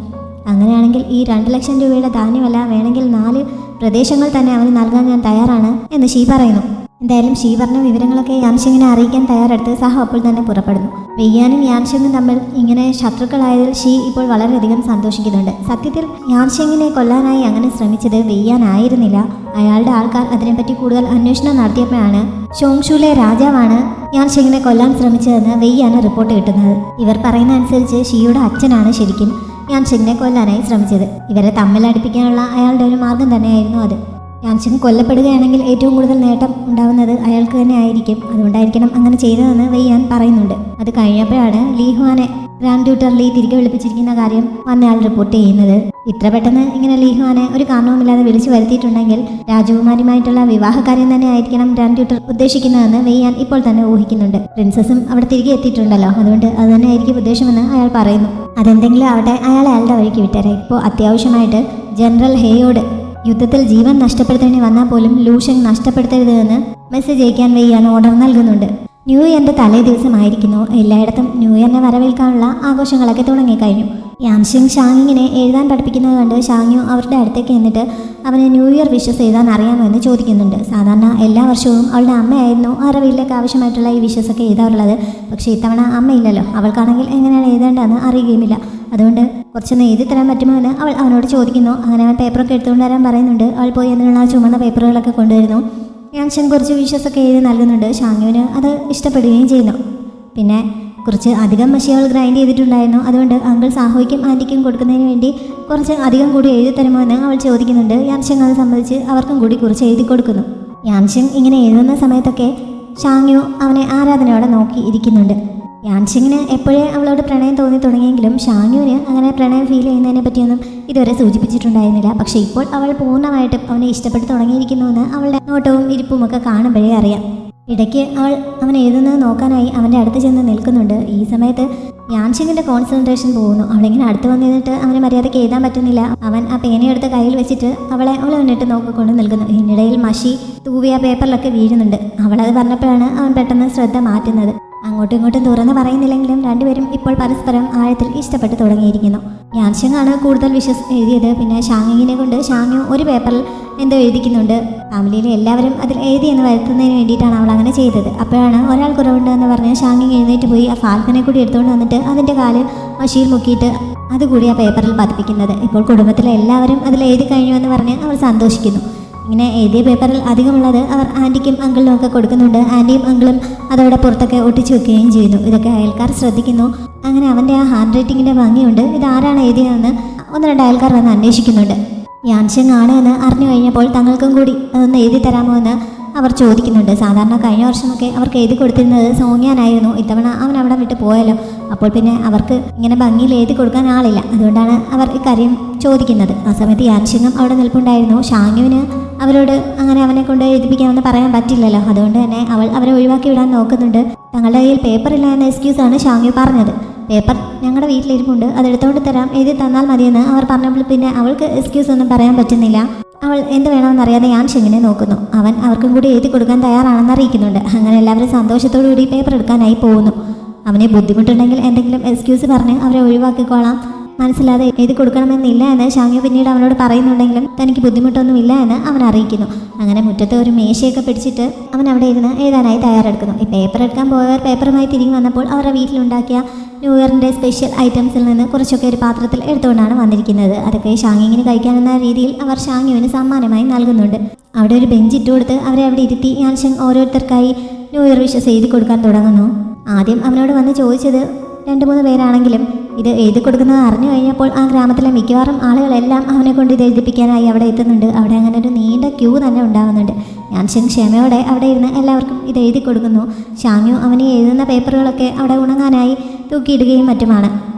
അങ്ങനെയാണെങ്കിൽ ഈ 2 ലക്ഷം രൂപയുടെ ധാന്യമല്ല, വേണമെങ്കിൽ 4 പ്രദേശങ്ങൾ തന്നെ അവന് നൽകാൻ ഞാൻ തയ്യാറാണ് എന്ന് ഷീ പറയുന്നു. എന്തായാലും ഷീ പറഞ്ഞ വിവരങ്ങളൊക്കെ യാൻഷിങ്ങിനെ അറിയിക്കാൻ തയ്യാറെടുത്ത് സാഹോ അപ്പോൾ തന്നെ പുറപ്പെടുന്നു. വെയ്യാനും യാൻഷിങ്ങും തമ്മിൽ ഇങ്ങനെ ശത്രുക്കളായതിൽ ഷീ ഇപ്പോൾ വളരെയധികം സന്തോഷിക്കുന്നുണ്ട്. സത്യത്തിൽ യാൻഷിങ്ങിനെ കൊല്ലാനായി അങ്ങനെ ശ്രമിച്ചത് വെയ്യാനായിരുന്നില്ല. അയാളുടെ ആൾക്കാർ അതിനെപ്പറ്റി കൂടുതൽ അന്വേഷണം നടത്തിയപ്പോഴാണ് ഷോങ്ഷുലെ രാജാവാണ് യാൻഷിങ്ങിനെ കൊല്ലാൻ ശ്രമിച്ചതെന്ന് വെയ്യാണ് റിപ്പോർട്ട് കിട്ടുന്നത്. ഇവർ പറയുന്ന അനുസരിച്ച് ഷീയുടെ അച്ഛനാണ് ശരിക്കും യാൻഷിങ്ങിനെ കൊല്ലാനായി ശ്രമിച്ചത്. ഇവരെ തമ്മിൽ അടുപ്പിക്കാനുള്ള അയാളുടെ ഒരു മാർഗം തന്നെയായിരുന്നു അത്. യാൻഷിങ് കൊല്ലപ്പെടുകയാണെങ്കിൽ ഏറ്റവും കൂടുതൽ നേട്ടം ഉണ്ടാവുന്നത് അയാൾക്ക് തന്നെ ആയിരിക്കും. അതുകൊണ്ടായിരിക്കണം അങ്ങനെ ചെയ്തതെന്ന് വെയ്യാൻ പറയുന്നുണ്ട്. അത് കഴിഞ്ഞപ്പോഴാണ് ലീഹുവാനെ ഗ്രാൻഡ് ട്യൂട്ടർ ലീ തിരികെ വിളിപ്പിച്ചിരിക്കുന്ന കാര്യം വന്നയാൾ റിപ്പോർട്ട് ചെയ്യുന്നത്. ഇത്ര പെട്ടെന്ന് ഇങ്ങനെ ലീഹുവാനെ ഒരു കാരണവുമില്ലാതെ വിളിച്ചു വരുത്തിയിട്ടുണ്ടെങ്കിൽ രാജകുമാരിയുമായിട്ടുള്ള വിവാഹകാര്യം തന്നെ ആയിരിക്കണം ഗ്രാൻഡ് ട്യൂട്ടർ ഉദ്ദേശിക്കുന്നതെന്ന് വെയ്യാൻ ഇപ്പോൾ തന്നെ ഊഹിക്കുന്നുണ്ട്. പ്രിൻസസും അവിടെ തിരികെ എത്തിയിട്ടുണ്ടല്ലോ, അതുകൊണ്ട് അത് തന്നെ ആയിരിക്കും ഉദ്ദേശമെന്ന് അയാൾ പറയുന്നു. അതെന്തെങ്കിലും ആവട്ടെ, അയാളുടെ വഴിക്ക് വിട്ടേരെ. ഇപ്പോൾ അത്യാവശ്യമായിട്ട് ജനറൽ ഹേയോട് യുദ്ധത്തിൽ ജീവൻ നഷ്ടപ്പെടുത്തേണ്ടി വന്നാൽ പോലും ലൂഷങ് നഷ്ടപ്പെടുത്തരുതെന്ന് മെസ്സേജ് അയക്കാൻ വെയ്യാൻ ഓർഡർ നൽകുന്നുണ്ട്. ന്യൂ ഇയറിൻ്റെ തലേ ദിവസമായിരിക്കുന്നു. എല്ലായിടത്തും ന്യൂ ഇയറിനെ വരവേൽക്കാനുള്ള ആഘോഷങ്ങളൊക്കെ തുടങ്ങിക്കഴിഞ്ഞു. യാൻഷിങ് ഷാങ്ങിങ്ങിനെ എഴുതാൻ പഠിപ്പിക്കുന്നത് കണ്ട് ഷാങ്ങു അവരുടെ അടുത്തേക്ക് എന്നിട്ട് അവന് ന്യൂ ഇയർ വിഷസ് എഴുതാൻ അറിയാമോ എന്ന് ചോദിക്കുന്നുണ്ട്. സാധാരണ എല്ലാ വർഷവും അവളുടെ അമ്മയായിരുന്നു അവരുടെ വീട്ടിലേക്ക് ആവശ്യമായിട്ടുള്ള ഈ വിഷസൊക്കെ എഴുതാറുള്ളത്. പക്ഷേ ഇത്തവണ അമ്മയില്ലല്ലോ. അവൾക്കാണെങ്കിൽ എങ്ങനെയാണ് എഴുതേണ്ടതെന്ന് അറിയുകയുമില്ല. അതുകൊണ്ട് കുറച്ചൊന്ന് എഴുതി തരാൻ പറ്റുമോ എന്ന് അവൾ അവനോട് ചോദിക്കുന്നു. അങ്ങനെ അവൻ പേപ്പറൊക്കെ എടുത്തുകൊണ്ട് വരാൻ പറയുന്നുണ്ട്. അവൾ പോയി അതിനുള്ള ചുമന്ന പേപ്പറുകളൊക്കെ കൊണ്ടുവരുന്നു. യാൻഷിങ് കുറച്ച് വിഷസൊക്കെ എഴുതി നൽകുന്നുണ്ട്. ഷാങ്ങുവിന് അത് ഇഷ്ടപ്പെടുകയും ചെയ്യുന്നു. പിന്നെ കുറച്ച് അധികം മഷി അവൾ ഗ്രൈൻഡ് ചെയ്തിട്ടുണ്ടായിരുന്നു. അതുകൊണ്ട് അങ്കിൾ സാഹോയ്ക്കും ആൻറ്റിക്കും കൊടുക്കുന്നതിന് വേണ്ടി കുറച്ച് അധികം കൂടി എഴുതി തരുമോ എന്ന് അവൾ ചോദിക്കുന്നുണ്ട്. യാൻഷിങ് അത് സംബന്ധിച്ച് അവർക്കും കൂടി കുറച്ച് എഴുതി കൊടുക്കുന്നു. യാൻഷിങ് ഇങ്ങനെ എഴുതുന്ന സമയത്തൊക്കെ ഷാങ്ങു അവനെ ആരാധനയോടെ നോക്കി ഇരിക്കുന്നുണ്ട്. യാൻഷിങ്ങിന് എപ്പോഴേ അവളോട് പ്രണയം തോന്നി തുടങ്ങിയെങ്കിലും ഷാങ്ങുവിന് അങ്ങനെ പ്രണയം ഫീൽ ചെയ്യുന്നതിനെ പറ്റിയൊന്നും ഇതുവരെ സൂചിപ്പിച്ചിട്ടുണ്ടായിരുന്നില്ല. പക്ഷേ ഇപ്പോൾ അവൾ പൂർണ്ണമായിട്ടും അവനെ ഇഷ്ടപ്പെട്ട് തുടങ്ങിയിരിക്കുന്നുവെന്ന് അവളുടെ നോട്ടവും ഇരിപ്പുമൊക്കെ കാണുമ്പോഴേ അറിയാം. ഇടയ്ക്ക് അവൻ എഴുതുന്നത് നോക്കാനായി അവൻ്റെ അടുത്ത് ചെന്ന് നിൽക്കുന്നുണ്ട്. ഈ സമയത്ത് യാൻഷിങ്ങിൻ്റെ കോൺസെൻട്രേഷൻ പോകുന്നു. അവളിങ്ങനെ അടുത്ത് വന്നിട്ട് അവന് മര്യാദയ്ക്ക് എഴുതാൻ പറ്റുന്നില്ല. അവൻ ആ പേനയെടുത്ത് കയ്യിൽ വെച്ചിട്ട് അവളെ മുന്നിട്ട് നോക്കിക്കൊണ്ട് നിൽക്കുന്നു. ഇതിനിടയിൽ മഷി തൂവിയ പേപ്പറിലൊക്കെ വീഴുന്നുണ്ട്. അവളത് പറഞ്ഞപ്പോഴാണ് അവൻ പെട്ടെന്ന് ശ്രദ്ധ മാറ്റുന്നത്. അങ്ങോട്ടും ഇങ്ങോട്ടും തുറന്ന് പറയുന്നില്ലെങ്കിലും രണ്ടുപേരും ഇപ്പോൾ പരസ്പരം ആഴത്തിൽ ഇഷ്ടപ്പെട്ട് തുടങ്ങിയിരിക്കുന്നു. യാൻഷിങ്ങാണ് കൂടുതൽ എഴുതിയത്. പിന്നെ ഷാങ്ങിങ്ങിനെ കൊണ്ട് ഷാങ്ങു ഒരു പേപ്പറിൽ എന്തോ എഴുതിക്കുന്നുണ്ട്. ഫാമിലിയിലെ എല്ലാവരും അതിൽ എഴുതിയെന്ന് വരുത്തുന്നതിന് വേണ്ടിയിട്ടാണ് അവൾ അങ്ങനെ ചെയ്തത്. അപ്പോഴാണ് ഒരാൾ കുറവുണ്ട് എന്ന് പറഞ്ഞ് ഷാങ്ങിങ് എഴുന്നേറ്റ് പോയി ആ ഫാൽക്കനെ കൂടി എടുത്തുകൊണ്ട് വന്നിട്ട് അതിൻ്റെ കാല് മഷിയിൽ മുക്കിയിട്ട് അതുകൂടി ആ പേപ്പറിൽ പതിപ്പിക്കുന്നത്. ഇപ്പോൾ കുടുംബത്തിലെ എല്ലാവരും അതിൽ എഴുതി കഴിഞ്ഞു എന്ന് പറഞ്ഞ് അവൾ സന്തോഷിക്കുന്നു. ഇങ്ങനെ എഴുതിയ പേപ്പറിൽ അധികമുള്ളത് അവർ ആൻറ്റിക്കും അങ്കിളിനും ഒക്കെ കൊടുക്കുന്നുണ്ട്. ആൻറ്റിയും അങ്കിളും അതോടെ പുറത്തൊക്കെ ഒട്ടിച്ചു വെക്കുകയും ചെയ്യുന്നു. ഇതൊക്കെ അയൽക്കാർ ശ്രദ്ധിക്കുന്നു. അങ്ങനെ അവൻ്റെ ആ ഹാൻഡ് റൈറ്റിങ്ങിൻ്റെ ഭംഗിയുണ്ട്. ഇതാരാണ് എഴുതിയതെന്ന് 1-2 അയൽക്കാർ വന്ന് അന്വേഷിക്കുന്നുണ്ട്. യാൻഷിങ് ആണ് എന്ന് അറിഞ്ഞു കഴിഞ്ഞപ്പോൾ തങ്ങൾക്കും കൂടി അതൊന്ന് എഴുതി തരാമോ എന്ന് അവർ ചോദിക്കുന്നുണ്ട്. സാധാരണ കഴിഞ്ഞ വർഷമൊക്കെ അവർക്ക് എഴുതി കൊടുത്തിരുന്നത് സോങ്യാനായിരുന്നു. ഇത്തവണ അവൻ അവിടെ വിട്ട് പോയല്ലോ. അപ്പോൾ പിന്നെ അവർക്ക് ഇങ്ങനെ ഭംഗിയിൽ എഴുതി കൊടുക്കാൻ ആളില്ല. അതുകൊണ്ടാണ് അവർ ഇക്കാര്യം ചോദിക്കുന്നത്. ആ സമയത്ത് യാൻഷിങ്ങും അവിടെ നിൽപ്പുണ്ടായിരുന്നു. ഷാങ്ങുവിന് അവരോട് അങ്ങനെ അവനെ കൊണ്ട് എഴുതിപ്പിക്കാമെന്ന് പറയാൻ പറ്റില്ലല്ലോ. അതുകൊണ്ട് തന്നെ അവൾ അവരെ ഒഴിവാക്കി വിടാൻ നോക്കുന്നുണ്ട്. തങ്ങളുടെ കയ്യിൽ പേപ്പറില്ല എന്ന എക്സ്ക്യൂസാണ് ഷാങ്ങു പറഞ്ഞത്. പേപ്പർ ഞങ്ങളുടെ വീട്ടിലിരിപ്പുണ്ട്, അതെടുത്തോണ്ട് തരാം, എഴുതി തന്നാൽ മതിയെന്ന് അവർ പറഞ്ഞപ്പോൾ പിന്നെ അവൾക്ക് എക്സ്ക്യൂസ് ഒന്നും പറയാൻ പറ്റുന്നില്ല. അവൾ എന്ത് വേണമെന്നറിയാതെ യാൻഷിങ്ങിനെ നോക്കുന്നു. അവൻ അവർക്കും കൂടി എഴുതി കൊടുക്കാൻ തയ്യാറാണെന്ന് അറിയിക്കുന്നുണ്ട്. അങ്ങനെ എല്ലാവരും സന്തോഷത്തോടു കൂടി പേപ്പർ എടുക്കാനായി പോകുന്നു. അവനെ ബുദ്ധിമുട്ടുണ്ടെങ്കിൽ എന്തെങ്കിലും എക്സ്ക്യൂസ് പറഞ്ഞ് അവരെ ഒഴിവാക്കിക്കോളാം, മനസ്സിലാതെ എഴുതി കൊടുക്കണമെന്നില്ല എന്ന് ഷാങ്ങു പിന്നീട് അവനോട് പറയുന്നുണ്ടെങ്കിലും തനിക്ക് ബുദ്ധിമുട്ടൊന്നുമില്ല എന്ന് അവൻ അറിയിക്കുന്നു. അങ്ങനെ മുറ്റത്ത് ഒരു മേശയൊക്കെ പിടിച്ചിട്ട് അവൻ അവിടെ ഇരുന്ന് എഴുതാനായി തയ്യാറെടുക്കുന്നു. ഈ പേപ്പർ എടുക്കാൻ പോയവർ പേപ്പറുമായി തിരികെ വന്നപ്പോൾ അവരുടെ വീട്ടിലുണ്ടാക്കിയ ന്യൂ ഇയറിൻ്റെ സ്പെഷ്യൽ ഐറ്റംസിൽ നിന്ന് കുറച്ചൊക്കെ ഒരു പാത്രത്തിൽ എടുത്തുകൊണ്ടാണ് വന്നിരിക്കുന്നത്. അതൊക്കെ ഷാങ്ങിങ്ങിന് കഴിക്കാനെന്ന രീതിയിൽ അവർ ഷാങ്ങുവിന് സമ്മാനമായി നൽകുന്നുണ്ട്. അവിടെ ഒരു ബെഞ്ച് ഇട്ട് കൊടുത്ത് അവരെ അവിടെ ഇരുത്തി യാൻഷിങ് ഓരോരുത്തർക്കായി ന്യൂ ഇയർ വിഷസ് എഴുതി കൊടുക്കാൻ തുടങ്ങുന്നു. ആദ്യം അവനോട് വന്ന് ചോദിച്ചത് 2-3 പേരാണെങ്കിലും ഇത് എഴുതി കൊടുക്കുന്നത് അറിഞ്ഞു കഴിഞ്ഞപ്പോൾ ആ ഗ്രാമത്തിലെ മിക്കവാറും ആളുകളെല്ലാം അവനെ കൊണ്ട് ഇത് എഴുതിപ്പിക്കാനായി അവിടെ എത്തുന്നുണ്ട്. അവിടെ അങ്ങനെ ഒരു നീണ്ട ക്യൂ തന്നെ ഉണ്ടാകുന്നുണ്ട്. യാൻഷിങ് ക്ഷമയോടെ അവിടെ ഇരുന്ന് എല്ലാവർക്കും ഇത് എഴുതി കൊടുക്കുന്നു. ഷാങ്ങു അവന് എഴുതുന്ന പേപ്പറുകളൊക്കെ അവിടെ ഉണങ്ങാനായി തൂക്കിയിടുകയും മറ്റുമാണ്.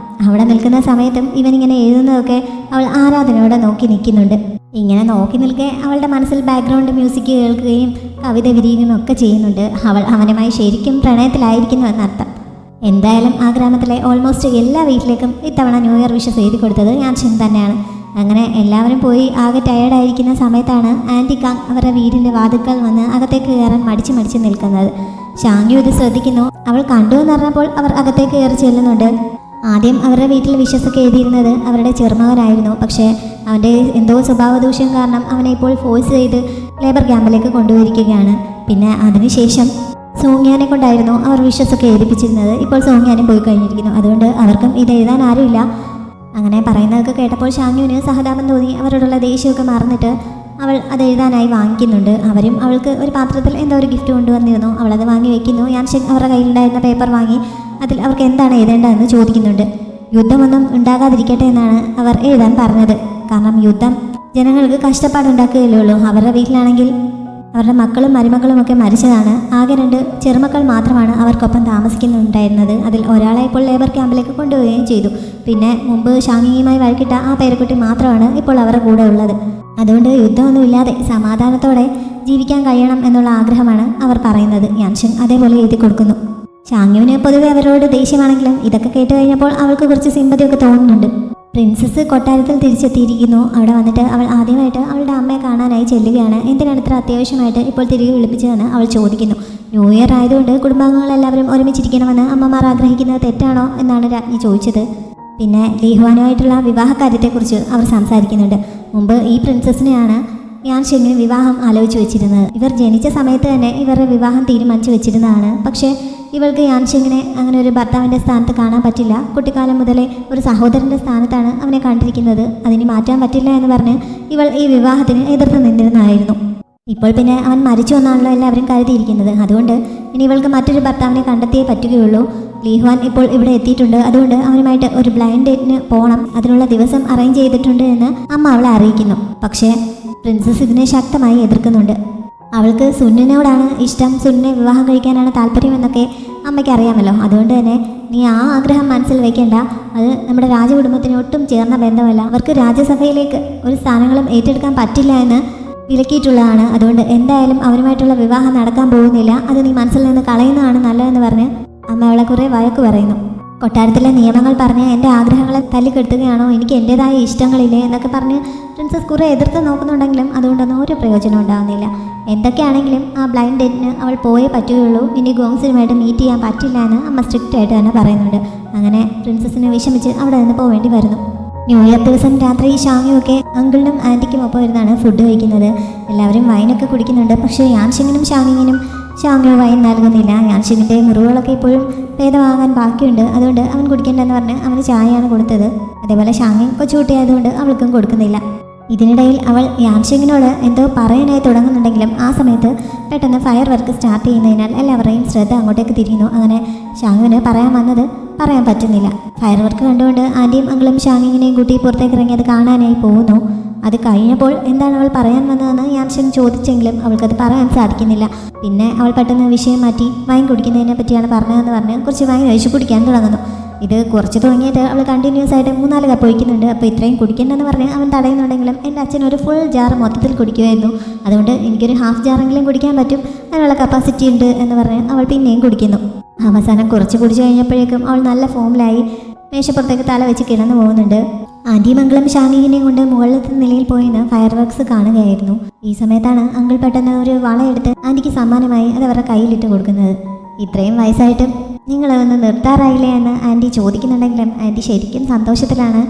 അവിടെ നിൽക്കുന്ന സമയത്തും ഇവനിങ്ങനെ എഴുതുന്നതൊക്കെ അവൾ ആരാധനയോടെ നോക്കി നിൽക്കുന്നുണ്ട്. ഇങ്ങനെ നോക്കി നിൽക്കെ അവളുടെ മനസ്സിൽ ബാക്ക്ഗ്രൗണ്ട് മ്യൂസിക് കേൾക്കുകയും കവിത വിരിയുകയും ഒക്കെ ചെയ്യുന്നുണ്ട്. അവൾ അവനുമായി ശരിക്കും പ്രണയത്തിലായിരിക്കുന്നു എന്നർത്ഥം. എന്തായാലും ആ ഗ്രാമത്തിലെ ഓൾമോസ്റ്റ് എല്ലാ വീട്ടിലേക്കും ഇത്തവണ ന്യൂ ഇയർ വിഷസ് എഴുതി കൊടുത്തത് യാൻഷിങ് തന്നെയാണ്. അങ്ങനെ എല്ലാവരും പോയി ആകെ ടയേർഡായിരിക്കുന്ന സമയത്താണ് ആൻറ്റി കാങ് അവരുടെ വീടിൻ്റെ വാതിൽക്കൽ വന്ന് അകത്തേക്ക് കയറാൻ മടിച്ച് നിൽക്കുന്നത്. ഷാങ്ങു ഇത് ശ്രദ്ധിക്കുന്നു. അവൾ കണ്ടു എന്ന് പറഞ്ഞപ്പോൾ അവർ അകത്തേക്ക് കയറി ചെല്ലുന്നുണ്ട്. ആദ്യം അവരുടെ വീട്ടിൽ വിഷസൊക്കെ എഴുതിയിരുന്നത് അവരുടെ ചെറുമകനായിരുന്നു. പക്ഷേ അവൻ്റെ എന്തോ സ്വഭാവ ദൂഷ്യം കാരണം അവനെ ഇപ്പോൾ ഫോഴ്സ് ചെയ്ത് ലേബർ ക്യാമ്പിലേക്ക് കൊണ്ടുപോയിരിക്കുകയാണ്. പിന്നെ അതിനുശേഷം സോങ്യാനെ കൊണ്ടായിരുന്നു അവർ വിഷസൊക്കെ എഴുതിപ്പിച്ചിരുന്നത്. ഇപ്പോൾ സോങ്യാനും പോയി കഴിഞ്ഞിരിക്കുന്നു. അതുകൊണ്ട് അവർക്കും ഇത് എഴുതാൻ ആരുമില്ല. അങ്ങനെ പറയുന്നതൊക്കെ കേട്ടപ്പോൾ ഷാങ്ങുവിന് സഹതാപം തോന്നി. അവരോടുള്ള ദേഷ്യമൊക്കെ മറന്നിട്ട് അവൾ അത് എഴുതാനായി വാങ്ങിക്കുന്നുണ്ട്. അവരും അവൾക്ക് ഒരു പാത്രത്തിൽ എന്തോ ഒരു ഗിഫ്റ്റ് കൊണ്ടുവന്നിരുന്നു. അവളത് വാങ്ങി വെക്കുന്നു. യാൻഷിങ് അവരുടെ കയ്യിലുണ്ടായിരുന്ന പേപ്പർ വാങ്ങി അതിൽ അവർക്ക് എന്താണ് എഴുതേണ്ടതെന്ന് ചോദിക്കുന്നുണ്ട്. യുദ്ധമൊന്നും ഉണ്ടാകാതിരിക്കട്ടെ എന്നാണ് അവർ എഴുതാൻ പറഞ്ഞത്. കാരണം യുദ്ധം ജനങ്ങൾക്ക് കഷ്ടപ്പാടുണ്ടാക്കുകയല്ലേ ഉള്ളൂ. അവരുടെ വീട്ടിലാണെങ്കിൽ അവരുടെ മക്കളും മരുമക്കളും ഒക്കെ മരിച്ചതാണ്. ആകെ 2 ചെറുമക്കൾ മാത്രമാണ് അവർക്കൊപ്പം താമസിക്കുന്നുണ്ടായിരുന്നത്. അതിൽ ഒരാളെ ഇപ്പോൾ ലേബർ ക്യാമ്പിലേക്ക് കൊണ്ടുപോവുകയും ചെയ്തു. പിന്നെ മുമ്പ് ഷാങ്ങിയുമായി വഴക്കിട്ട ആ പേരക്കുട്ടി മാത്രമാണ് ഇപ്പോൾ അവരുടെ കൂടെ ഉള്ളത്. അതുകൊണ്ട് യുദ്ധമൊന്നുമില്ലാതെ സമാധാനത്തോടെ ജീവിക്കാൻ കഴിയണം എന്നുള്ള ആഗ്രഹമാണ് അവർ പറയുന്നത്. യാൻഷിങ് അതേപോലെ എഴുതി കൊടുക്കുന്നു. ഷാങ്ങുവിന് പൊതുവെ അവരോട് ദേഷ്യമാണെങ്കിലും ഇതൊക്കെ കേട്ട് കഴിഞ്ഞപ്പോൾ അവൾക്ക് കുറച്ച് സിമ്പതിയൊക്കെ തോന്നുന്നുണ്ട്. പ്രിൻസസ് കൊട്ടാരത്തിൽ തിരിച്ചെത്തിയിരിക്കുന്നു. അവിടെ വന്നിട്ട് അവൾ ആദ്യമായിട്ട് അവളുടെ അമ്മയെ കാണാനായി ചെല്ലുകയാണ്. എന്തിനാണ് ഇത്ര അത്യാവശ്യമായിട്ട് ഇപ്പോൾ തിരികെ വിളിപ്പിച്ചതെന്ന് അവൾ ചോദിക്കുന്നു. ന്യൂ ഇയർ ആയതുകൊണ്ട് കുടുംബാംഗങ്ങളെല്ലാവരും ഒരുമിച്ചിരിക്കണമെന്ന് അമ്മമാർ ആഗ്രഹിക്കുന്നത് തെറ്റാണോ എന്നാണ് രാജ്ഞി ചോദിച്ചത്. പിന്നെ ലീഹുവാനുമായിട്ടുള്ള വിവാഹ കാര്യത്തെക്കുറിച്ച് അവർ സംസാരിക്കുന്നുണ്ട്. മുമ്പ് ഈ പ്രിൻസസിനെയാണ് യാൻഷിങ്ങിന് വിവാഹം ആലോചിച്ച് വെച്ചിരുന്നത്. ഇവർ ജനിച്ച സമയത്ത് തന്നെ ഇവരുടെ വിവാഹം തീരുമാനിച്ചു വെച്ചിരുന്നതാണ്. പക്ഷേ ഇവൾക്ക് യാൻഷിങ്ങിനെ അങ്ങനെ ഒരു ഭർത്താവിൻ്റെ സ്ഥാനത്ത് കാണാൻ പറ്റില്ല. കുട്ടിക്കാലം മുതലേ ഒരു സഹോദരൻ്റെ സ്ഥാനത്താണ് അവനെ കണ്ടിരിക്കുന്നത്. അതിന് മാറ്റാൻ പറ്റില്ല എന്ന് പറഞ്ഞ് ഇവൾ ഈ വിവാഹത്തിന് എതിർത്ത് നിന്നിരുന്നതായിരുന്നു. ഇപ്പോൾ പിന്നെ അവൻ മരിച്ചു എന്നാണല്ലോ എല്ലാവരും കരുതിയിരിക്കുന്നത്. അതുകൊണ്ട് ഇനി ഇവൾക്ക് മറ്റൊരു ഭർത്താവിനെ കണ്ടെത്തിയേ പറ്റുകയുള്ളൂ. ലീഹ്വാൻ ഇപ്പോൾ ഇവിടെ എത്തിയിട്ടുണ്ട്. അതുകൊണ്ട് അവനുമായിട്ട് ഒരു ബ്ലൈൻഡ് ഡേറ്റിന് പോകണം. അതിനുള്ള ദിവസം അറേഞ്ച് ചെയ്തിട്ടുണ്ട് എന്ന് അമ്മ അവളെ അറിയിക്കുന്നു. പക്ഷേ പ്രിൻസസ് ഇതിനെ ശക്തമായി എതിർക്കുന്നുണ്ട്. അവൾക്ക് സുന്നിനോടാണ് ഇഷ്ടം, സുന്നിനെ വിവാഹം കഴിക്കാനാണ് താല്പര്യമെന്നൊക്കെ അമ്മയ്ക്ക് അറിയാമല്ലോ. അതുകൊണ്ട് തന്നെ നീ ആ ആഗ്രഹം മനസ്സിൽ വയ്ക്കേണ്ട. അത് നമ്മുടെ രാജകുടുംബത്തിന് ഒട്ടും ചേർന്ന ബന്ധമല്ല. അവർക്ക് രാജ്യസഭയിലേക്ക് ഒരു സ്ഥാനങ്ങളും ഏറ്റെടുക്കാൻ പറ്റില്ല എന്ന് വിലക്കിയിട്ടുള്ളതാണ്. അതുകൊണ്ട് എന്തായാലും അവരുമായിട്ടുള്ള വിവാഹം നടക്കാൻ പോകുന്നില്ല. അത് നീ മനസ്സിൽ നിന്ന് കളയുന്നതാണ് നല്ലതെന്ന് പറഞ്ഞ് അമ്മ അവളെ കുറേ വഴക്ക് പറയുന്നു. കൊട്ടാരത്തിലെ നിയമങ്ങൾ പറഞ്ഞ് എൻ്റെ ആഗ്രഹങ്ങളെ തല്ലിക്കെടുത്തുകയാണോ, എനിക്ക് എൻ്റേതായ ഇഷ്ടങ്ങളില്ലേ എന്നൊക്കെ പറഞ്ഞ് പ്രിൻസസ് കുറേ എതിർത്ത് നോക്കുന്നുണ്ടെങ്കിലും അതുകൊണ്ടൊന്നും ഒരു പ്രയോജനം ഉണ്ടാകുന്നില്ല. എന്തൊക്കെയാണെങ്കിലും ആ ബ്ലൈൻഡ് ഡേറ്റിന് അവൾ പോയേ പറ്റുകയുള്ളൂ. ഇനി ഗോങ്സിനുമായിട്ട് മീറ്റ് ചെയ്യാൻ പറ്റില്ല എന്ന് അമ്മ സ്ട്രിക്റ്റ് ആയിട്ട് തന്നെ പറയുന്നുണ്ട്. അങ്ങനെ പ്രിൻസസിനെ വിഷമിച്ച് അവിടെ നിന്ന് പോവേണ്ടി വരുന്നു. ന്യൂ ഇയർ ദിവസം രാത്രി ഷാങ്ങുമൊക്കെ അങ്കിളിനും ആൻറ്റിക്കും ഒപ്പം ഇരുന്നാണ് ഫുഡ് കഴിക്കുന്നത്. എല്ലാവരും വൈനൊക്കെ കുടിക്കുന്നുണ്ട്. പക്ഷേ യാൻഷിങ്ങിനും ഷാങ്ങു വൈൻ നൽകുന്നില്ല. യാൻഷിങ്ങിൻ്റെ മുറിവുകളൊക്കെ ഇപ്പോഴും ഭേദമാകാൻ ബാക്കിയുണ്ട്. അതുകൊണ്ട് അവൻ കുടിക്കേണ്ടെന്ന് പറഞ്ഞ് അവന് ചായയാണ് കൊടുത്തത്. അതേപോലെ ഷാങ്ങി കൊച്ചുകുട്ടിയായതുകൊണ്ട് അവൾക്കും കൊടുക്കുന്നില്ല. ഇതിനിടയിൽ അവൾ യാൻഷിങ്ങിനോട് എന്തോ പറയാനായി തുടങ്ങുന്നുണ്ടെങ്കിലും ആ സമയത്ത് പെട്ടെന്ന് ഫയർ വർക്ക് സ്റ്റാർട്ട് ചെയ്യുന്നതിനാൽ എല്ലാവരെയും ശ്രദ്ധ അങ്ങോട്ടേക്ക് തിരിയുന്നു. അങ്ങനെ ഷാങ്ങുവിന് പറയാൻ വന്നത് പറയാൻ പറ്റുന്നില്ല. ഫയർ വർക്ക് കണ്ടുകൊണ്ട് ആൻറ്റിയും അങ്കിളും ഷാങ്ങിങ്ങിനെയും കൂട്ടി പുറത്തേക്ക് ഇറങ്ങി അത് കാണാനായി പോകുന്നു. അത് കഴിഞ്ഞപ്പോൾ എന്താണ് അവൾ പറയാൻ വന്നതെന്ന് യാൻഷിങ് ചോദിച്ചെങ്കിലും അവൾക്കത് പറയാൻ സാധിക്കുന്നില്ല. പിന്നെ അവൾ പെട്ടെന്ന് വിഷയം മാറ്റി വൈൻ കുടിക്കുന്നതിനെ പറ്റിയാണ് പറഞ്ഞതെന്ന് പറഞ്ഞ് കുറച്ച് വൈൻ ഒഴിച്ച് കുടിക്കാൻ തുടങ്ങുന്നു. ഇത് കുറച്ച് തുടങ്ങിയിട്ട് അവൾ കണ്ടിന്യൂസ് ആയിട്ട് 3-4 കപ്പ് ഒഴിക്കുന്നുണ്ട്. അപ്പോൾ ഇത്രയും കുടിക്കണ്ടെന്ന് പറഞ്ഞ് അവൻ തടയുന്നുണ്ടെങ്കിലും എൻ്റെ അച്ഛൻ ഒരു ഫുൾ ജാർ മൊത്തത്തിൽ കുടിക്കുമായിരുന്നു. അതുകൊണ്ട് എനിക്കൊരു ഹാഫ് ജാറെങ്കിലും കുടിക്കാൻ പറ്റും, അതിനുള്ള കപ്പാസിറ്റി ഉണ്ട് എന്ന് പറഞ്ഞ് അവൾ പിന്നെയും കുടിക്കുന്നു. അവസാനം കുറച്ച് കുടിച്ചു കഴിഞ്ഞപ്പോഴേക്കും അവൾ നല്ല ഫോമിലായി മേശപ്പുറത്തേക്ക് തല വെച്ച് കിടന്നു പോകുന്നുണ്ട്. ആൻറ്റിയും അങ്കിളും ഷാങ്ങിങ്ങിനെയും കൊണ്ട് മുകളിലത്തെ നിലയിൽ പോയിന്ന് ഫയർ വർക്ക്സ് കാണുകയായിരുന്നു. ഈ സമയത്താണ് അങ്കിൾ പെട്ടെന്ന് ഒരു വളയെടുത്ത് ആൻറ്റിക്ക് സമ്മാനമായി അത് അവരുടെ കയ്യിലിട്ട് കൊടുക്കുന്നത്. ഇത്രയും വയസ്സായിട്ടും നിങ്ങളതൊന്ന് നിർത്താറായില്ലേ എന്ന് ആൻറ്റി ചോദിക്കുന്നുണ്ടെങ്കിലും ആൻറ്റി ശരിക്കും സന്തോഷത്തിലാണ്.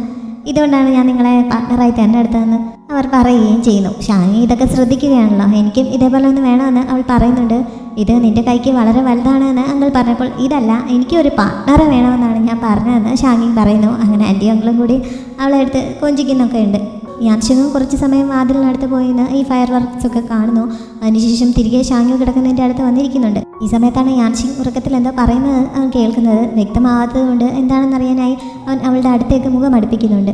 ഇതുകൊണ്ടാണ് ഞാൻ നിങ്ങളെ പാർട്ട്ണറായി തിരഞ്ഞെടുത്തതെന്ന് അവർ പറയുകയും ചെയ്യുന്നു. ഷാങ്ങി ഇതൊക്കെ ശ്രദ്ധിക്കുകയാണല്ലോ, എനിക്കും ഇതേപോലെ ഒന്ന് വേണമെന്ന് അവൾ പറയുന്നുണ്ട്. ഇത് നിൻ്റെ കൈക്ക് വളരെ വലുതാണെന്ന് അങ്കിൾ പറഞ്ഞപ്പോൾ ഇതല്ല, എനിക്കൊരു പാർട്ട്ണറെ വേണമെന്നാണ് ഞാൻ പറഞ്ഞതെന്ന് ഷാങ്ങി പറയുന്നു. അങ്ങനെ ആൻറ്റി അങ്കിളും കൂടി അവളെ എടുത്ത് കൊഞ്ചിക്കുന്നൊക്കെ ഉണ്ട്. യാൻഷിങ്ങും കുറച്ച് സമയം വാതിലിനടുത്ത് പോയിന്ന് ഈ ഫയർ വർക്ക്സ് ഒക്കെ കാണുന്നു. അതിനുശേഷം തിരികെ ഷാങ്ങു കിടക്കുന്നതിൻ്റെ അടുത്ത് വന്നിരിക്കുന്നുണ്ട്. ഈ സമയത്താണ് യാൻഷിങ് ഉറക്കത്തിൽ എന്തോ പറയുന്നത് അവൻ കേൾക്കുന്നത്. വ്യക്തമാവാത്തത് കൊണ്ട് എന്താണെന്നറിയാനായി അവൻ അവളുടെ അടുത്തേക്ക് മുഖം അടുപ്പിക്കുന്നുണ്ട്.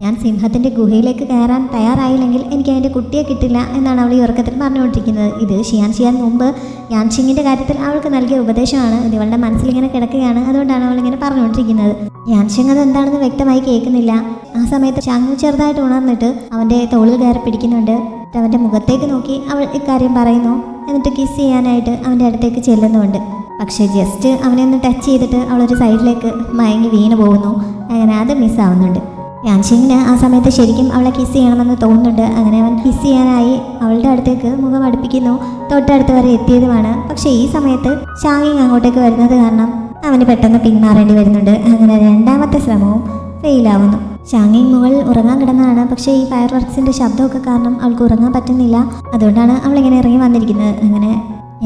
ഞാൻ സിംഹത്തിൻ്റെ ഗുഹയിലേക്ക് കയറാൻ തയ്യാറായില്ലെങ്കിൽ എനിക്ക് അതിൻ്റെ കുട്ടിയെ കിട്ടില്ല എന്നാണ് അവൾ ഈ ഉറക്കത്തിൽ പറഞ്ഞുകൊണ്ടിരിക്കുന്നത്. ഇത് ഷിയാൻ മുമ്പ് യാൻഷിങ്ങിൻ്റെ കാര്യത്തിൽ അവൾക്ക് നൽകിയ ഉപദേശമാണ്. ഇത് അവളുടെ മനസ്സിലിങ്ങനെ കിടക്കുകയാണ്. അതുകൊണ്ടാണ് അവളിങ്ങനെ പറഞ്ഞുകൊണ്ടിരിക്കുന്നത്. യാൻഷിങ് അത് എന്താണെന്ന് വ്യക്തമായി കേൾക്കുന്നില്ല. ആ സമയത്ത് ഷാങ്ങു ചെറുതായിട്ട് ഉണർന്നിട്ട് അവൻ്റെ തോളിൽ കയറി പിടിക്കുന്നുണ്ട്. അവൻ്റെ മുഖത്തേക്ക് നോക്കി അവൾ ഇക്കാര്യം പറയുന്നു. എന്നിട്ട് കിസ് ചെയ്യാനായിട്ട് അവൻ്റെ അടുത്തേക്ക് ചെല്ലുന്നുണ്ട്. പക്ഷേ ജസ്റ്റ് അവനെ ഒന്ന് ടച്ച് ചെയ്തിട്ട് അവളൊരു സൈഡിലേക്ക് മയങ്ങി വീണ് പോകുന്നു. അങ്ങനെ അത് മിസ്സാവുന്നുണ്ട്. യാൻഷിങ്ങിന് ആ സമയത്ത് ശരിക്കും അവളെ കിസ് ചെയ്യണമെന്ന് തോന്നുന്നുണ്ട്. അങ്ങനെ അവൻ കിസ് ചെയ്യാനായി അവളുടെ അടുത്തേക്ക് മുഖം അടുപ്പിക്കുന്നു. തൊട്ടടുത്ത് വരെ എത്തിയതുമാണ്. പക്ഷേ ഈ സമയത്ത് ഷാങ്ങിങ് അങ്ങോട്ടേക്ക് വരുന്നത് കാരണം അവന് പെട്ടെന്ന് പിന്മാറേണ്ടി വരുന്നുണ്ട്. അങ്ങനെ രണ്ടാമത്തെ ശ്രമവും ഫെയിലാവുന്നു. ഷാങ്ങിങ് മുകളിൽ ഉറങ്ങാൻ കിടന്നതാണ്. പക്ഷേ ഈ ഫയർ വർക്ക്സിൻ്റെ ശബ്ദമൊക്കെ കാരണം അവൾക്ക് ഉറങ്ങാൻ പറ്റുന്നില്ല. അതുകൊണ്ടാണ് അവളിങ്ങനെ ഇറങ്ങി വന്നിരിക്കുന്നത്. അങ്ങനെ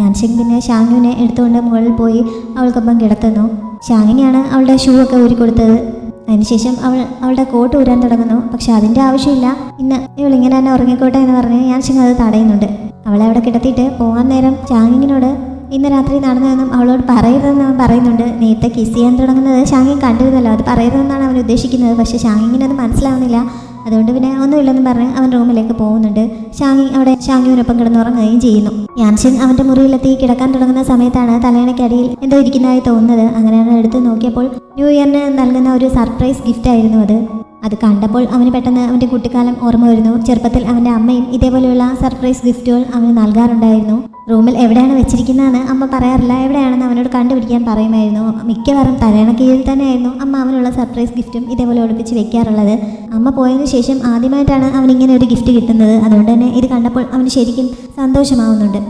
യാൻഷിങ് പിന്നെ ഷാങ്ങുവിനെ എടുത്തുകൊണ്ട് മുകളിൽ പോയി അവൾക്കൊപ്പം കിടത്തുന്നു. ഷാങ്ങിങ്ങാണ് അവളുടെ ഷൂ ഒക്കെ ഊരിക്കൊടുത്തത്. അതിനുശേഷം അവളുടെ കോട്ട് ഊരാൻ തുടങ്ങുന്നു. പക്ഷെ അതിൻ്റെ ആവശ്യമില്ല, ഇന്ന് ഇവളിങ്ങനെ തന്നെ ഉറങ്ങിക്കോട്ടെ എന്ന് പറഞ്ഞ് യാൻഷിങ് അത് തടയുന്നുണ്ട്. അവളെ അവിടെ കിടത്തിയിട്ട് പോകാൻ നേരം ഷാങ്ങിങ്ങിനോട് ഇന്ന് രാത്രി നടന്നതെന്നും അവളോട് പറയരുതെന്ന് അവൻ പറയുന്നുണ്ട്. നേരത്തെ കിസ് ചെയ്യാൻ തുടങ്ങുന്നത് ഷാങ്ങിങ് കണ്ടിരുന്നല്ലോ, അത് പറയരുതെന്നാണ് അവൻ ഉദ്ദേശിക്കുന്നത്. പക്ഷേ ഷാങ്ങിങ്ങിനത് മനസ്സിലാവുന്നില്ല. അതുകൊണ്ട് പിന്നെ ഒന്നുമില്ലെന്ന് പറഞ്ഞ് അവൻ റൂമിലേക്ക് പോകുന്നുണ്ട്. ഷാങ്ങി അവിടെ ഷാങ്ങിനൊപ്പം കിടന്നുറങ്ങുകയും ചെയ്യുന്നു. യാൻഷിങ് അവൻ്റെ മുറിയിലെത്തി കിടക്കാൻ തുടങ്ങുന്ന സമയത്താണ് തലയണയ്ക്കടിയിൽ എന്തോ ഇരിക്കുന്നതായി തോന്നുന്നത്. അങ്ങനെയാണ് എടുത്ത് നോക്കിയപ്പോൾ ന്യൂ ഇയറിന് നൽകുന്ന ഒരു സർപ്രൈസ് ഗിഫ്റ്റ് ആയിരുന്നു അത് കണ്ടപ്പോൾ അവന് പെട്ടെന്ന് അവൻ്റെ കുട്ടിക്കാലം ഓർമ്മ വരുന്നു. ചെറുപ്പത്തിൽ അവൻ്റെ അമ്മയും ഇതേപോലെയുള്ള സർപ്രൈസ് ഗിഫ്റ്റുകൾ അവന് നൽകാറുണ്ടായിരുന്നു. റൂമിൽ എവിടെയാണ് വെച്ചിരിക്കുന്നതെന്ന് അമ്മ പറയാറില്ല, എവിടെയാണെന്ന് അവനോട് കണ്ടുപിടിക്കാൻ പറയുമായിരുന്നു. മിക്കവാറും തലയണക്കീഴിൽ തന്നെയായിരുന്നു അമ്മ അവനുള്ള സർപ്രൈസ് ഗിഫ്റ്റും ഇതേപോലെ ഒളിപ്പിച്ച് വെക്കാറുള്ളത്. അമ്മ പോയതിനു ശേഷം ആദ്യമായിട്ടാണ് അവനിങ്ങനെ ഒരു ഗിഫ്റ്റ് കിട്ടുന്നത്. അതുകൊണ്ട് തന്നെ ഇത് കണ്ടപ്പോൾ അവന് ശരിക്കും സന്തോഷമാവുന്നുണ്ട്.